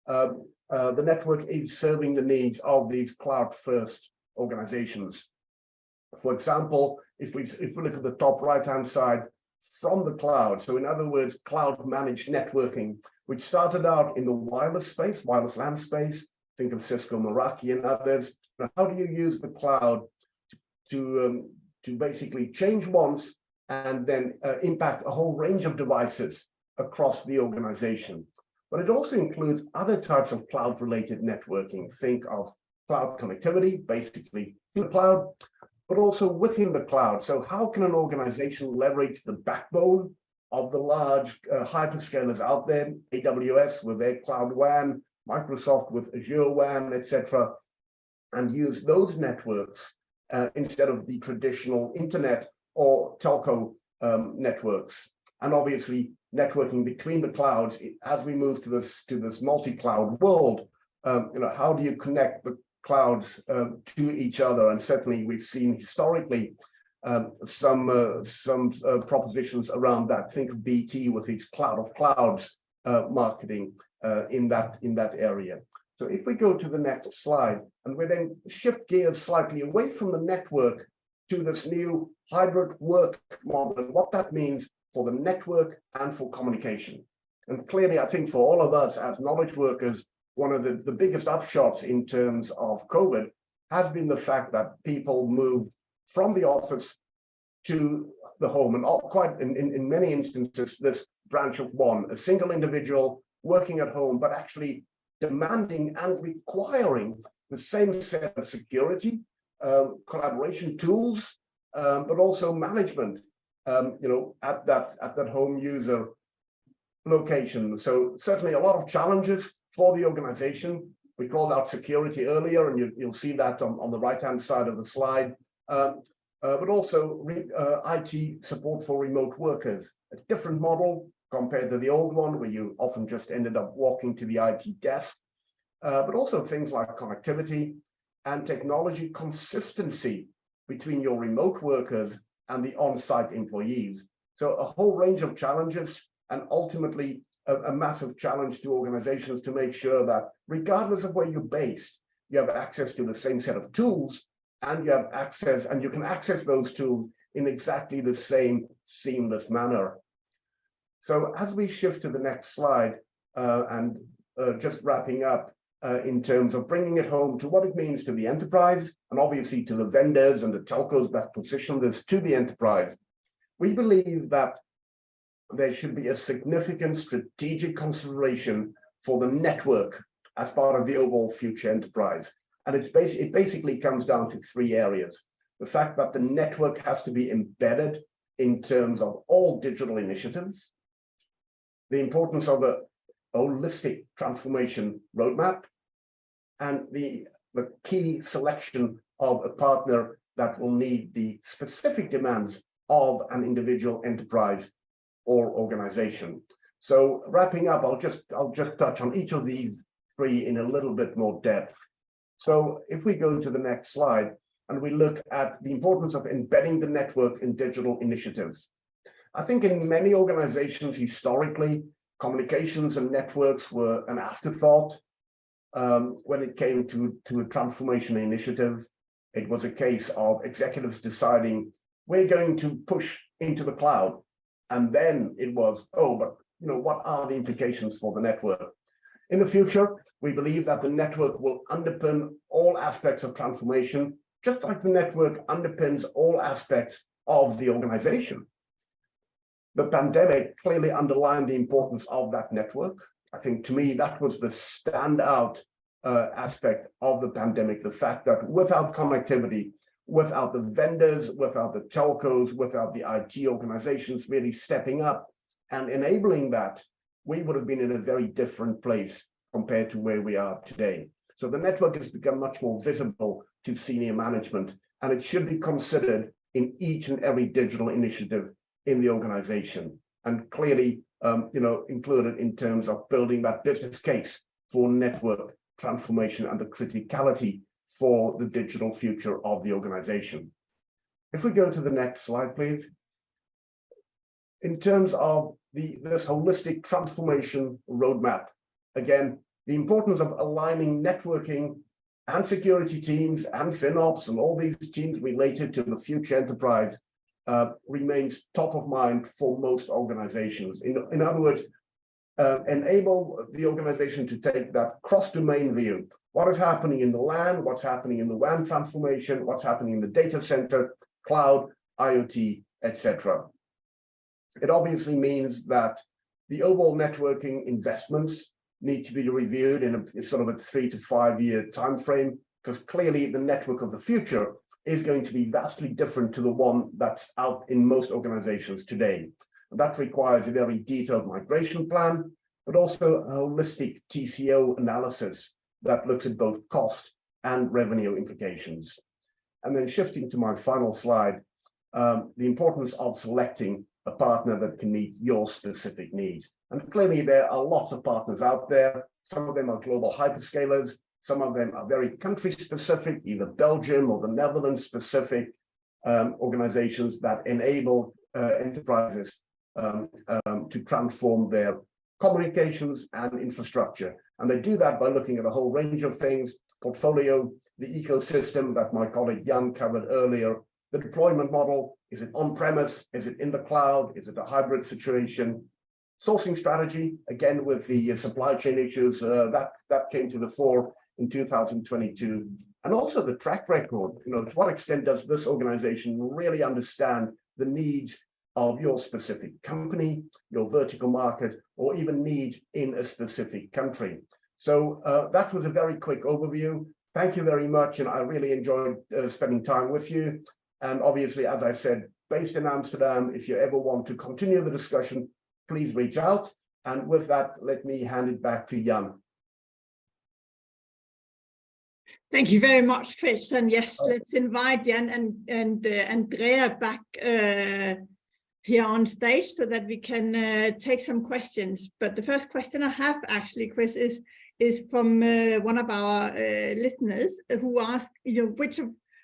the network is serving the needs of these cloud-first organizations. For example, if we look at the top right-hand side, from the cloud, so in other words, cloud-managed networking, which started out in the wireless space, wireless LAN space, think of Cisco, Meraki, and others. Now, how do you use the cloud to basically change once and then impact a whole range of devices across the organization? But it also includes other types of cloud-related networking. Think of cloud connectivity, basically to the cloud, but also within the cloud. So how can an organization leverage the backbone of the large hyperscalers out there, AWS with their cloud WAN, Microsoft with Azure WAN, etc., and use those networks instead of the traditional internet or telco networks? And obviously, networking between the clouds as we move to this multi-cloud world. How do you connect the clouds to each other? And certainly, we've seen historically some propositions around that. Think of BT with its cloud of clouds marketing in that area. So if we go to the next slide, and we then shift gears slightly away from the network to this new hybrid work model, and what that means for the network and for communication. And clearly, I think for all of us as knowledge workers, one of the biggest upshots in terms of COVID has been the fact that people moved from the office to the home, and quite in many instances, this branch of one, a single individual working at home, but actually demanding and requiring the same set of security, collaboration tools, but also management, at that home user location. So certainly a lot of challenges for the organization. We called out security earlier, and you'll see that on the right-hand side of the slide. But also IT support for remote workers, a different model, compared to the old one, where you often just ended up walking to the IT desk, but also things like connectivity and technology consistency between your remote workers and the on-site employees. So a whole range of challenges, and ultimately a massive challenge to organizations to make sure that regardless of where you're based, you have access to the same set of tools, and you have access, and you can access those tools in exactly the same seamless manner. So as we shift to the next slide, and just wrapping up in terms of bringing it home to what it means to the enterprise, and obviously to the vendors and the telcos that position this to the enterprise, we believe that there should be a significant strategic consideration for the network as part of the overall future enterprise. And it basically comes down to three areas. The fact that the network has to be embedded in terms of all digital initiatives, the importance of a holistic transformation roadmap, and the key selection of a partner that will meet the specific demands of an individual enterprise or organization. So wrapping up, I'll just touch on each of these three in a little bit more depth. So if we go to the next slide and we look at the importance of embedding the network in digital initiatives. I think in many organizations historically, communications and networks were an afterthought. When it came to a transformation initiative, it was a case of executives deciding we're going to push into the cloud. And then it was, oh, but what are the implications for the network? In the future, we believe that the network will underpin all aspects of transformation, just like the network underpins all aspects of the organization. The pandemic clearly underlined the importance of that network. I think to me, that was the standout aspect of the pandemic, the fact that without connectivity, without the vendors, without the telcos, without the IT organizations really stepping up and enabling that, we would have been in a very different place compared to where we are today. So the network has become much more visible to senior management, and it should be considered in each and every digital initiative in the organization, and clearly included in terms of building that business case for network transformation and the criticality for the digital future of the organization. If we go to the next slide, please. In terms of this holistic transformation roadmap, again, the importance of aligning networking and security teams and FinOps and all these teams related to the future enterprise remains top of mind for most organizations. In other words, enable the organization to take that cross-domain view. What is happening in the LAN, what's happening in the WAN transformation, what's happening in the data center, cloud, IoT, etc. It obviously means that the overall networking investments need to be reviewed in a sort of a 3 to 5 year time frame, because clearly the network of the future is going to be vastly different to the one that's out in most organizations today. That requires a very detailed migration plan, but also a holistic TCO analysis that looks at both cost and revenue implications. And then shifting to my final slide, the importance of selecting a partner that can meet your specific needs. And clearly there are lots of partners out there. Some of them are global hyperscalers. Some of them are very country specific, either Belgium or the Netherlands specific organizations that enable enterprises to transform their communications and infrastructure. And they do that by looking at a whole range of things: portfolio, the ecosystem that my colleague Jan covered earlier, the deployment model, is it on-premise, is it in the cloud, is it a hybrid situation, sourcing strategy, again with the supply chain issues that came to the fore in 2022, and also the track record. To what extent does this organization really understand the needs of your specific company, your vertical market, or even needs in a specific country? So that was a very quick overview. Thank you very much, and I really enjoyed spending time with you. And obviously, as I said, based in Amsterdam, if you ever want to continue the discussion, please reach out. And with that, let me hand it back to Jan. Thank you very much, Chris. And yes, let's invite Jan and Andrea back here on stage so that we can take some questions. But the first question I have actually, Chris, is from one of our listeners who asked,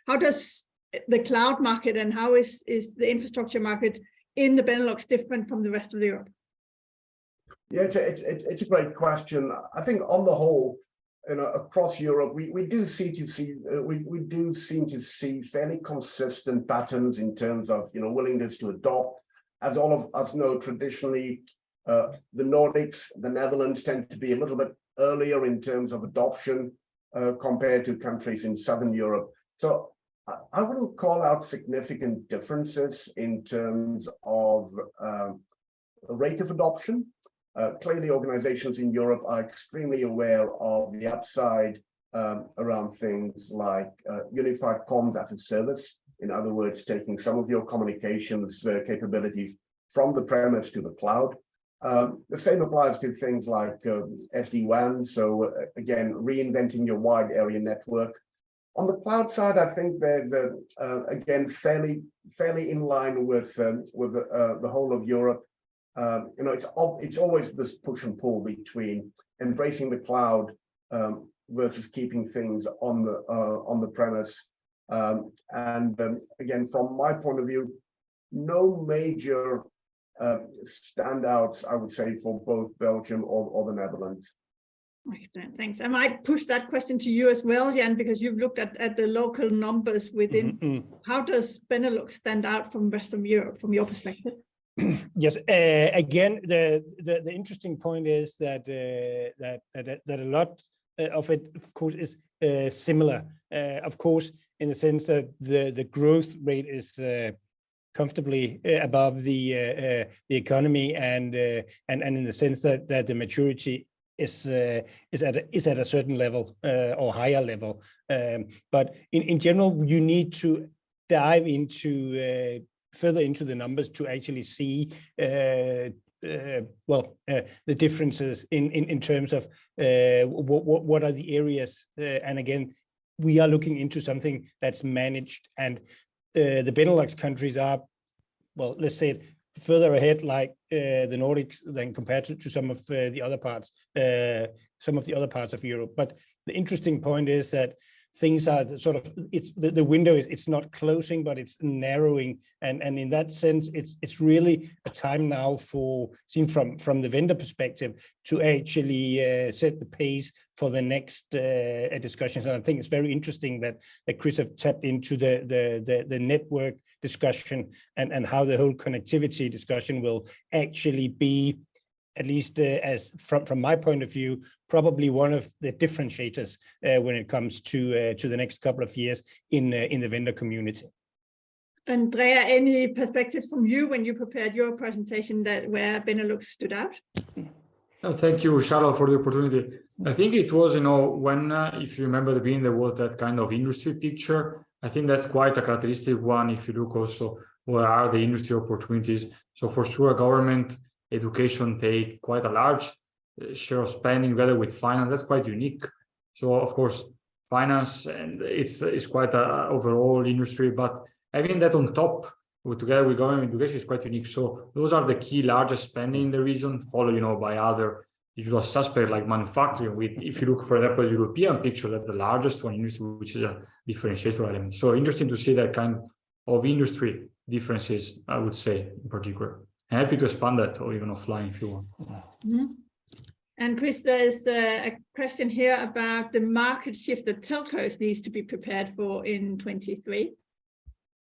how does the cloud market and how is the infrastructure market in the Benelux different from the rest of Europe? Yeah, it's a great question. I think on the whole, across Europe, we do seem to see fairly consistent patterns in terms of willingness to adopt. As all of us know, traditionally, the Nordics, the Netherlands tend to be a little bit earlier in terms of adoption compared to countries in Southern Europe. So I wouldn't call out significant differences in terms of rate of adoption. Clearly, organizations in Europe are extremely aware of the upside around things like unified comms as a service. In other words, taking some of your communications capabilities from the premise to the cloud. The same applies to things like SD-WAN. So again, reinventing your wide area network. On the cloud side, I think they're again fairly in line with the whole of Europe. It's always this push and pull between embracing the cloud versus keeping things on the premise. Again, from my point of view, no major standouts, I would say, for both Belgium or the Netherlands. Excellent, thanks. I might push that question to you as well, Jan, because you've looked at the local numbers within. How does Benelux stand out from rest of Europe, from your perspective? Yes, again, the interesting point is that a lot of it, of course, is similar. Of course, in the sense that the growth rate is comfortably above the economy, and in the sense that the maturity is at a certain level or higher level. But in general, you need to dive into further into the numbers to actually see the differences in terms of what are the areas. And again, we are looking into something that's managed, and the Benelux countries are, well, let's say, further ahead, like the Nordics, than compared to some of the other parts of Europe. But the interesting point is that things are sort of, it's the window is, it's not closing, but it's narrowing, and in that sense, it's really a time now for, seen from the vendor perspective, to actually set the pace for the next discussions. And I think it's very interesting that Chris have tapped into the network discussion and how the whole connectivity discussion will actually be, at least as from my point of view, probably one of the differentiators when it comes to the next couple of years in the vendor community. Andrea, any perspectives from you when you prepared your presentation that where Benelux stood out? Thank you, Charlotte, for the opportunity. I think it was, when, if you remember the beginning, there was that kind of industry picture. I think that's quite a characteristic one if you look also where are the industry opportunities. So for sure, government, education take quite a large share of spending, together with finance. That's quite unique. So of course, finance, and it's quite a overall industry, but having that on top together with government education is quite unique. So those are the key largest spending in the region, followed by other usual suspects like manufacturing. With, if you look, for example, European picture, that's the largest one industry, which is a differentiator element. So interesting to see that kind of industry differences, I would say, in particular. I'm happy to expand that, or even offline if you want. Mm-hmm. And Chris, there's a question here about the market shift that telcos needs to be prepared for in 23.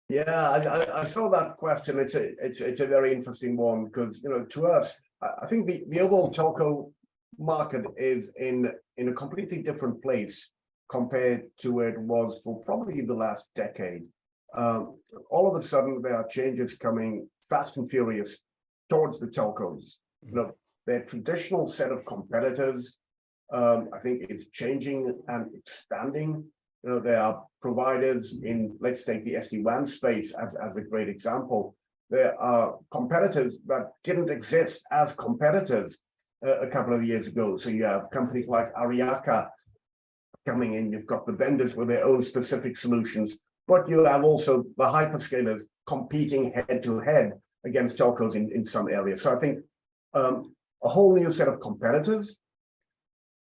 Yeah, I saw that question. It's a very interesting one, because to us, I think the overall telco market is in a completely different place compared to where it was for probably the last decade. All of a sudden, there are changes coming fast and furious towards the telcos. Their traditional set of competitors, I think, is changing and expanding. There are providers in, let's take the SD-WAN space as a great example. There are competitors that didn't exist as competitors a couple of years ago. So you have companies like Ariaka coming in. You've got the vendors with their own specific solutions, but you have also the hyperscalers competing head to head against telcos in some areas. So I think a whole new set of competitors,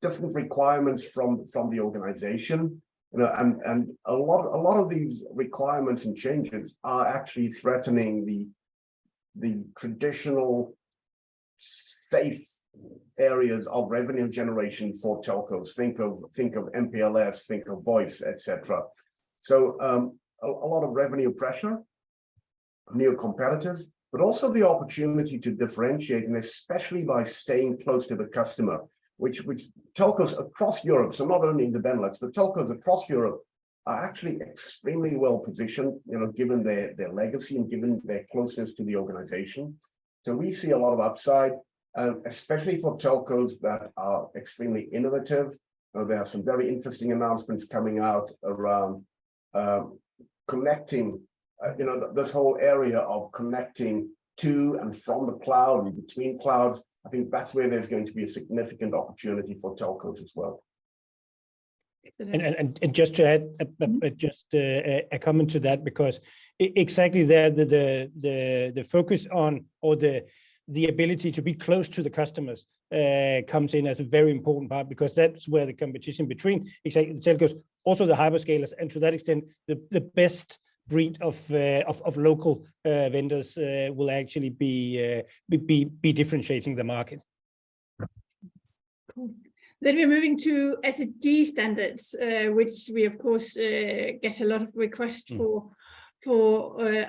different requirements from the organization, and a lot of these requirements and changes are actually threatening the traditional safe areas of revenue generation for telcos. Think of MPLS, think of voice, etc. So a lot of revenue pressure, new competitors, but also the opportunity to differentiate, and especially by staying close to the customer, which telcos across Europe, so not only in the Benelux, but telcos across Europe are actually extremely well positioned, given their legacy and given their closeness to the organization. So we see a lot of upside, especially for telcos that are extremely innovative. There are some very interesting announcements coming out around connecting, this whole area of connecting to and from the cloud and between clouds. I think that's where there's going to be a significant opportunity for telcos as well. And just to add a comment to that, because exactly there the focus on, or the ability to be close to the customers comes in as a very important part, because that's where the competition between exactly the telcos, also the hyperscalers, and to that extent the best breed of local vendors will actually be differentiating the market. Cool. Then we're moving to SDG standards, which we of course get a lot of requests for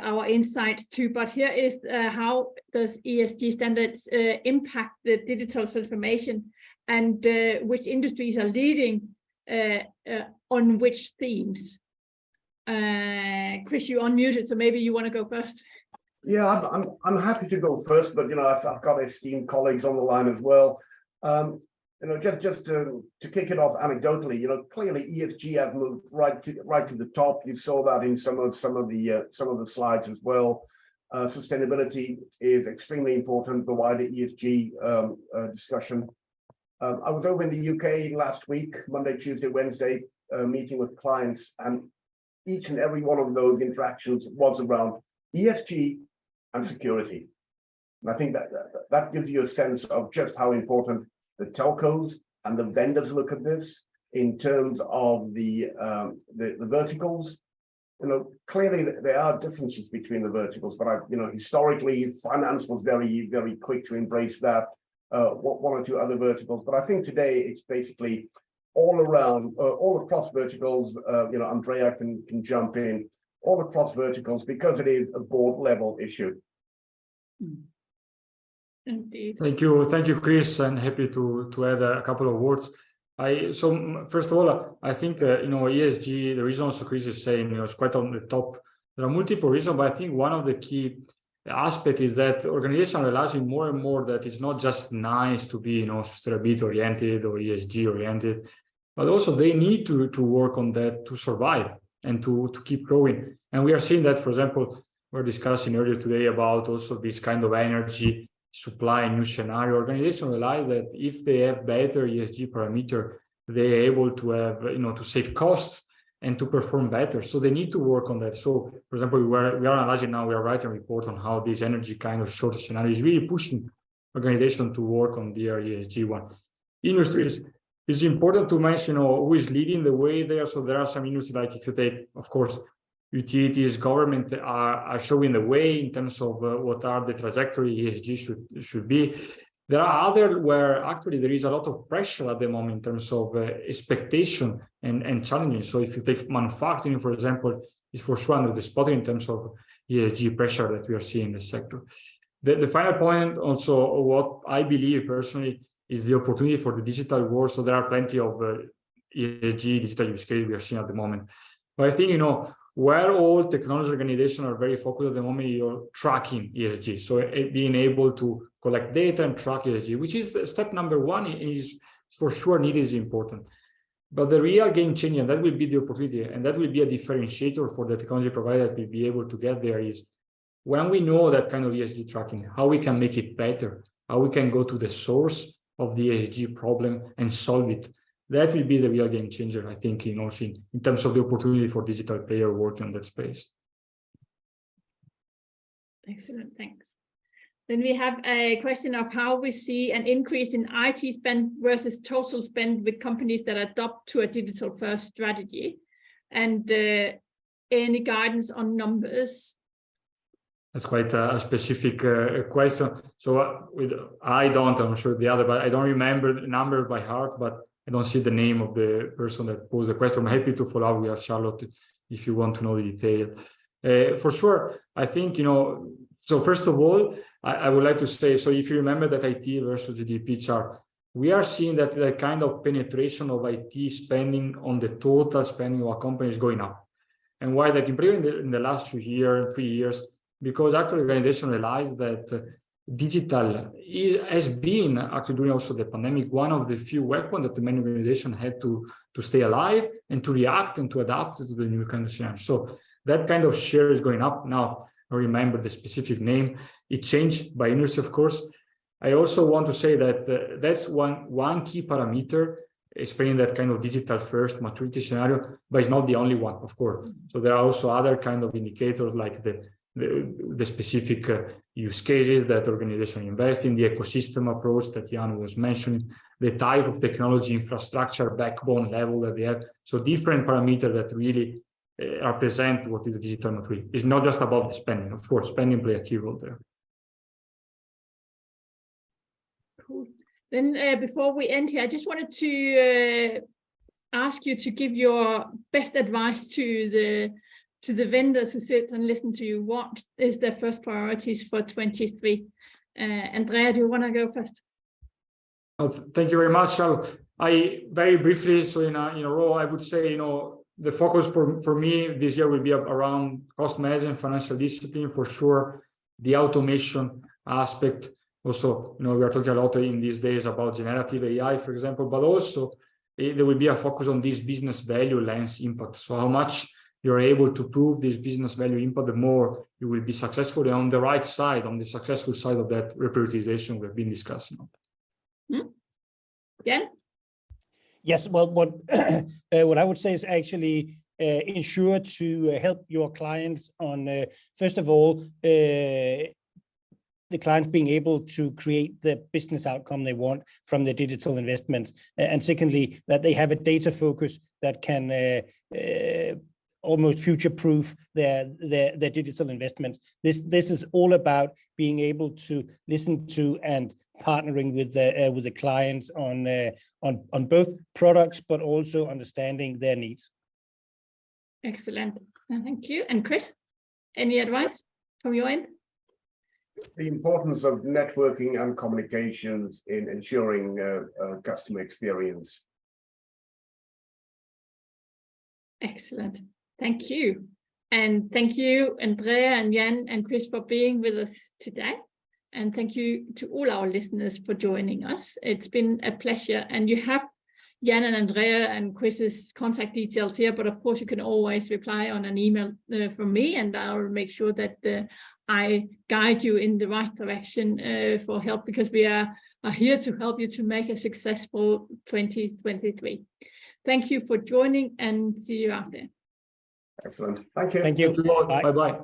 our insights too. But here is how does ESG standards impact the digital transformation, and which industries are leading on which themes? Chris, you unmuted, so maybe you want to go first. Yeah, I'm happy to go first, but I've got esteemed colleagues on the line as well. Just to kick it off anecdotally, clearly ESG have moved right to the top. You saw that in some of the slides as well. Sustainability is extremely important, the wider ESG discussion. I was over in the UK last week, Monday, Tuesday, Wednesday, meeting with clients, and each and every one of those interactions was around ESG and security. And I think that gives you a sense of just how important the telcos and the vendors look at this in terms of the verticals. Clearly there are differences between the verticals, but historically finance was very, very quick to embrace that. One or two other verticals, but I think today it's basically all around, all across verticals. Andrea can jump in, all across verticals, because it is a board level issue. Indeed. Thank you, Chris, and happy to add a couple of words. So first of all, I think ESG, the reason also Chris is saying is quite on the top. There are multiple reasons, but I think one of the key aspect is that organizations are realizing more and more that it's not just nice to be sustainability oriented or ESG oriented, but also they need to work on that to survive and to keep growing. And we are seeing that, for example, we're discussing earlier today about also this kind of energy supply new scenario. Organizations realize that if they have better ESG parameter, they're able to have to save costs and to perform better. So they need to work on that. So, for example, we are analyzing now, we are writing a report on how this energy kind of shortage scenario is really pushing organizations to work on their ESG one. Industries, it's important to mention who is leading the way there. So there are some industries, like if you take, of course, utilities, government are showing the way in terms of what are the trajectory ESG should be. There are others where actually there is a lot of pressure at the moment in terms of expectation and challenges. So if you take manufacturing, for example, is for sure under the spot in terms of ESG pressure that we are seeing in the sector. The final point also, what I believe personally is the opportunity for the digital world. So there are plenty of ESG digital use cases we are seeing at the moment. But I think, where all technology organizations are very focused at the moment, you're tracking ESG. So being able to collect data and track ESG, which is step number one, is for sure needed, is important. But the real game changer, and that will be the opportunity, and that will be a differentiator for the technology provider that will be able to get there, is when we know that kind of ESG tracking, how we can make it better, how we can go to the source of the ESG problem and solve it. That will be the real game changer, I think, in terms of the opportunity for digital player working on that space. Excellent, thanks. Then we have a question of how we see an increase in IT spend versus total spend with companies that adopt to a digital first strategy, and any guidance on numbers. That's quite a specific question. So I'm sure the other, but I don't remember the number by heart, but I don't see the name of the person that posed the question. I'm happy to follow up with Charlotte if you want to know the detail. For sure, I think, so first of all, I would like to say, so if you remember that IT versus GDP chart, we are seeing that the kind of penetration of IT spending on the total spending of a company is going up. And why that? In the last 3 years, because actually organizations realized that digital has been, actually during also the pandemic, one of the few weapons that many organizations had to stay alive and to react and to adapt to the new kind of scenario. So that kind of share is going up now. I remember the specific name. It changed by industry, of course. I also want to say that that's one key parameter explaining that kind of digital first maturity scenario, but it's not the only one, of course. So there are also other kind of indicators like the specific use cases that organization invest in, the ecosystem approach that Jan was mentioning, the type of technology infrastructure backbone level that they have. So different parameters that really represent what is digital maturity. It's not just about the spending. Of course, spending play a key role there. Cool. Then before we end here, I just wanted to ask you to give your best advice to the vendors who sit and listen to you. What is their first priorities for 23? Andrea, do you want to go first? Thank you very much, Charlotte. I very briefly, so in a row, I would say, the focus for me this year will be around cost management, financial discipline, for sure, the automation aspect. Also, we are talking a lot in these days about generative AI, for example, but also there will be a focus on this business value lens impact. So how much you're able to prove this business value impact, the more you will be successful. And on the right side, on the successful side of that reprioritization we've been discussing. Yeah. Yes, well, what I would say is actually ensure to help your clients on, first of all, the clients being able to create the business outcome they want from their digital investments. And secondly, that they have a data focus that can almost future-proof their digital investments. This is all about being able to listen to and partnering with the clients on both products, but also understanding their needs. Excellent. Thank you. And Chris, any advice from your end? The importance of networking and communications in ensuring customer experience. Excellent. Thank you. And thank you, Andrea and Jan and Chris, for being with us today. And thank you to all our listeners for joining us. It's been a pleasure. And you have Jan and Andrea and Chris's contact details here, but of course you can always reply on an email from me, and I'll make sure that I guide you in the right direction for help, because we are here to help you to make a successful 2023. Thank you for joining, and see you out there. Excellent. Thank you. Thank you. Bye-bye.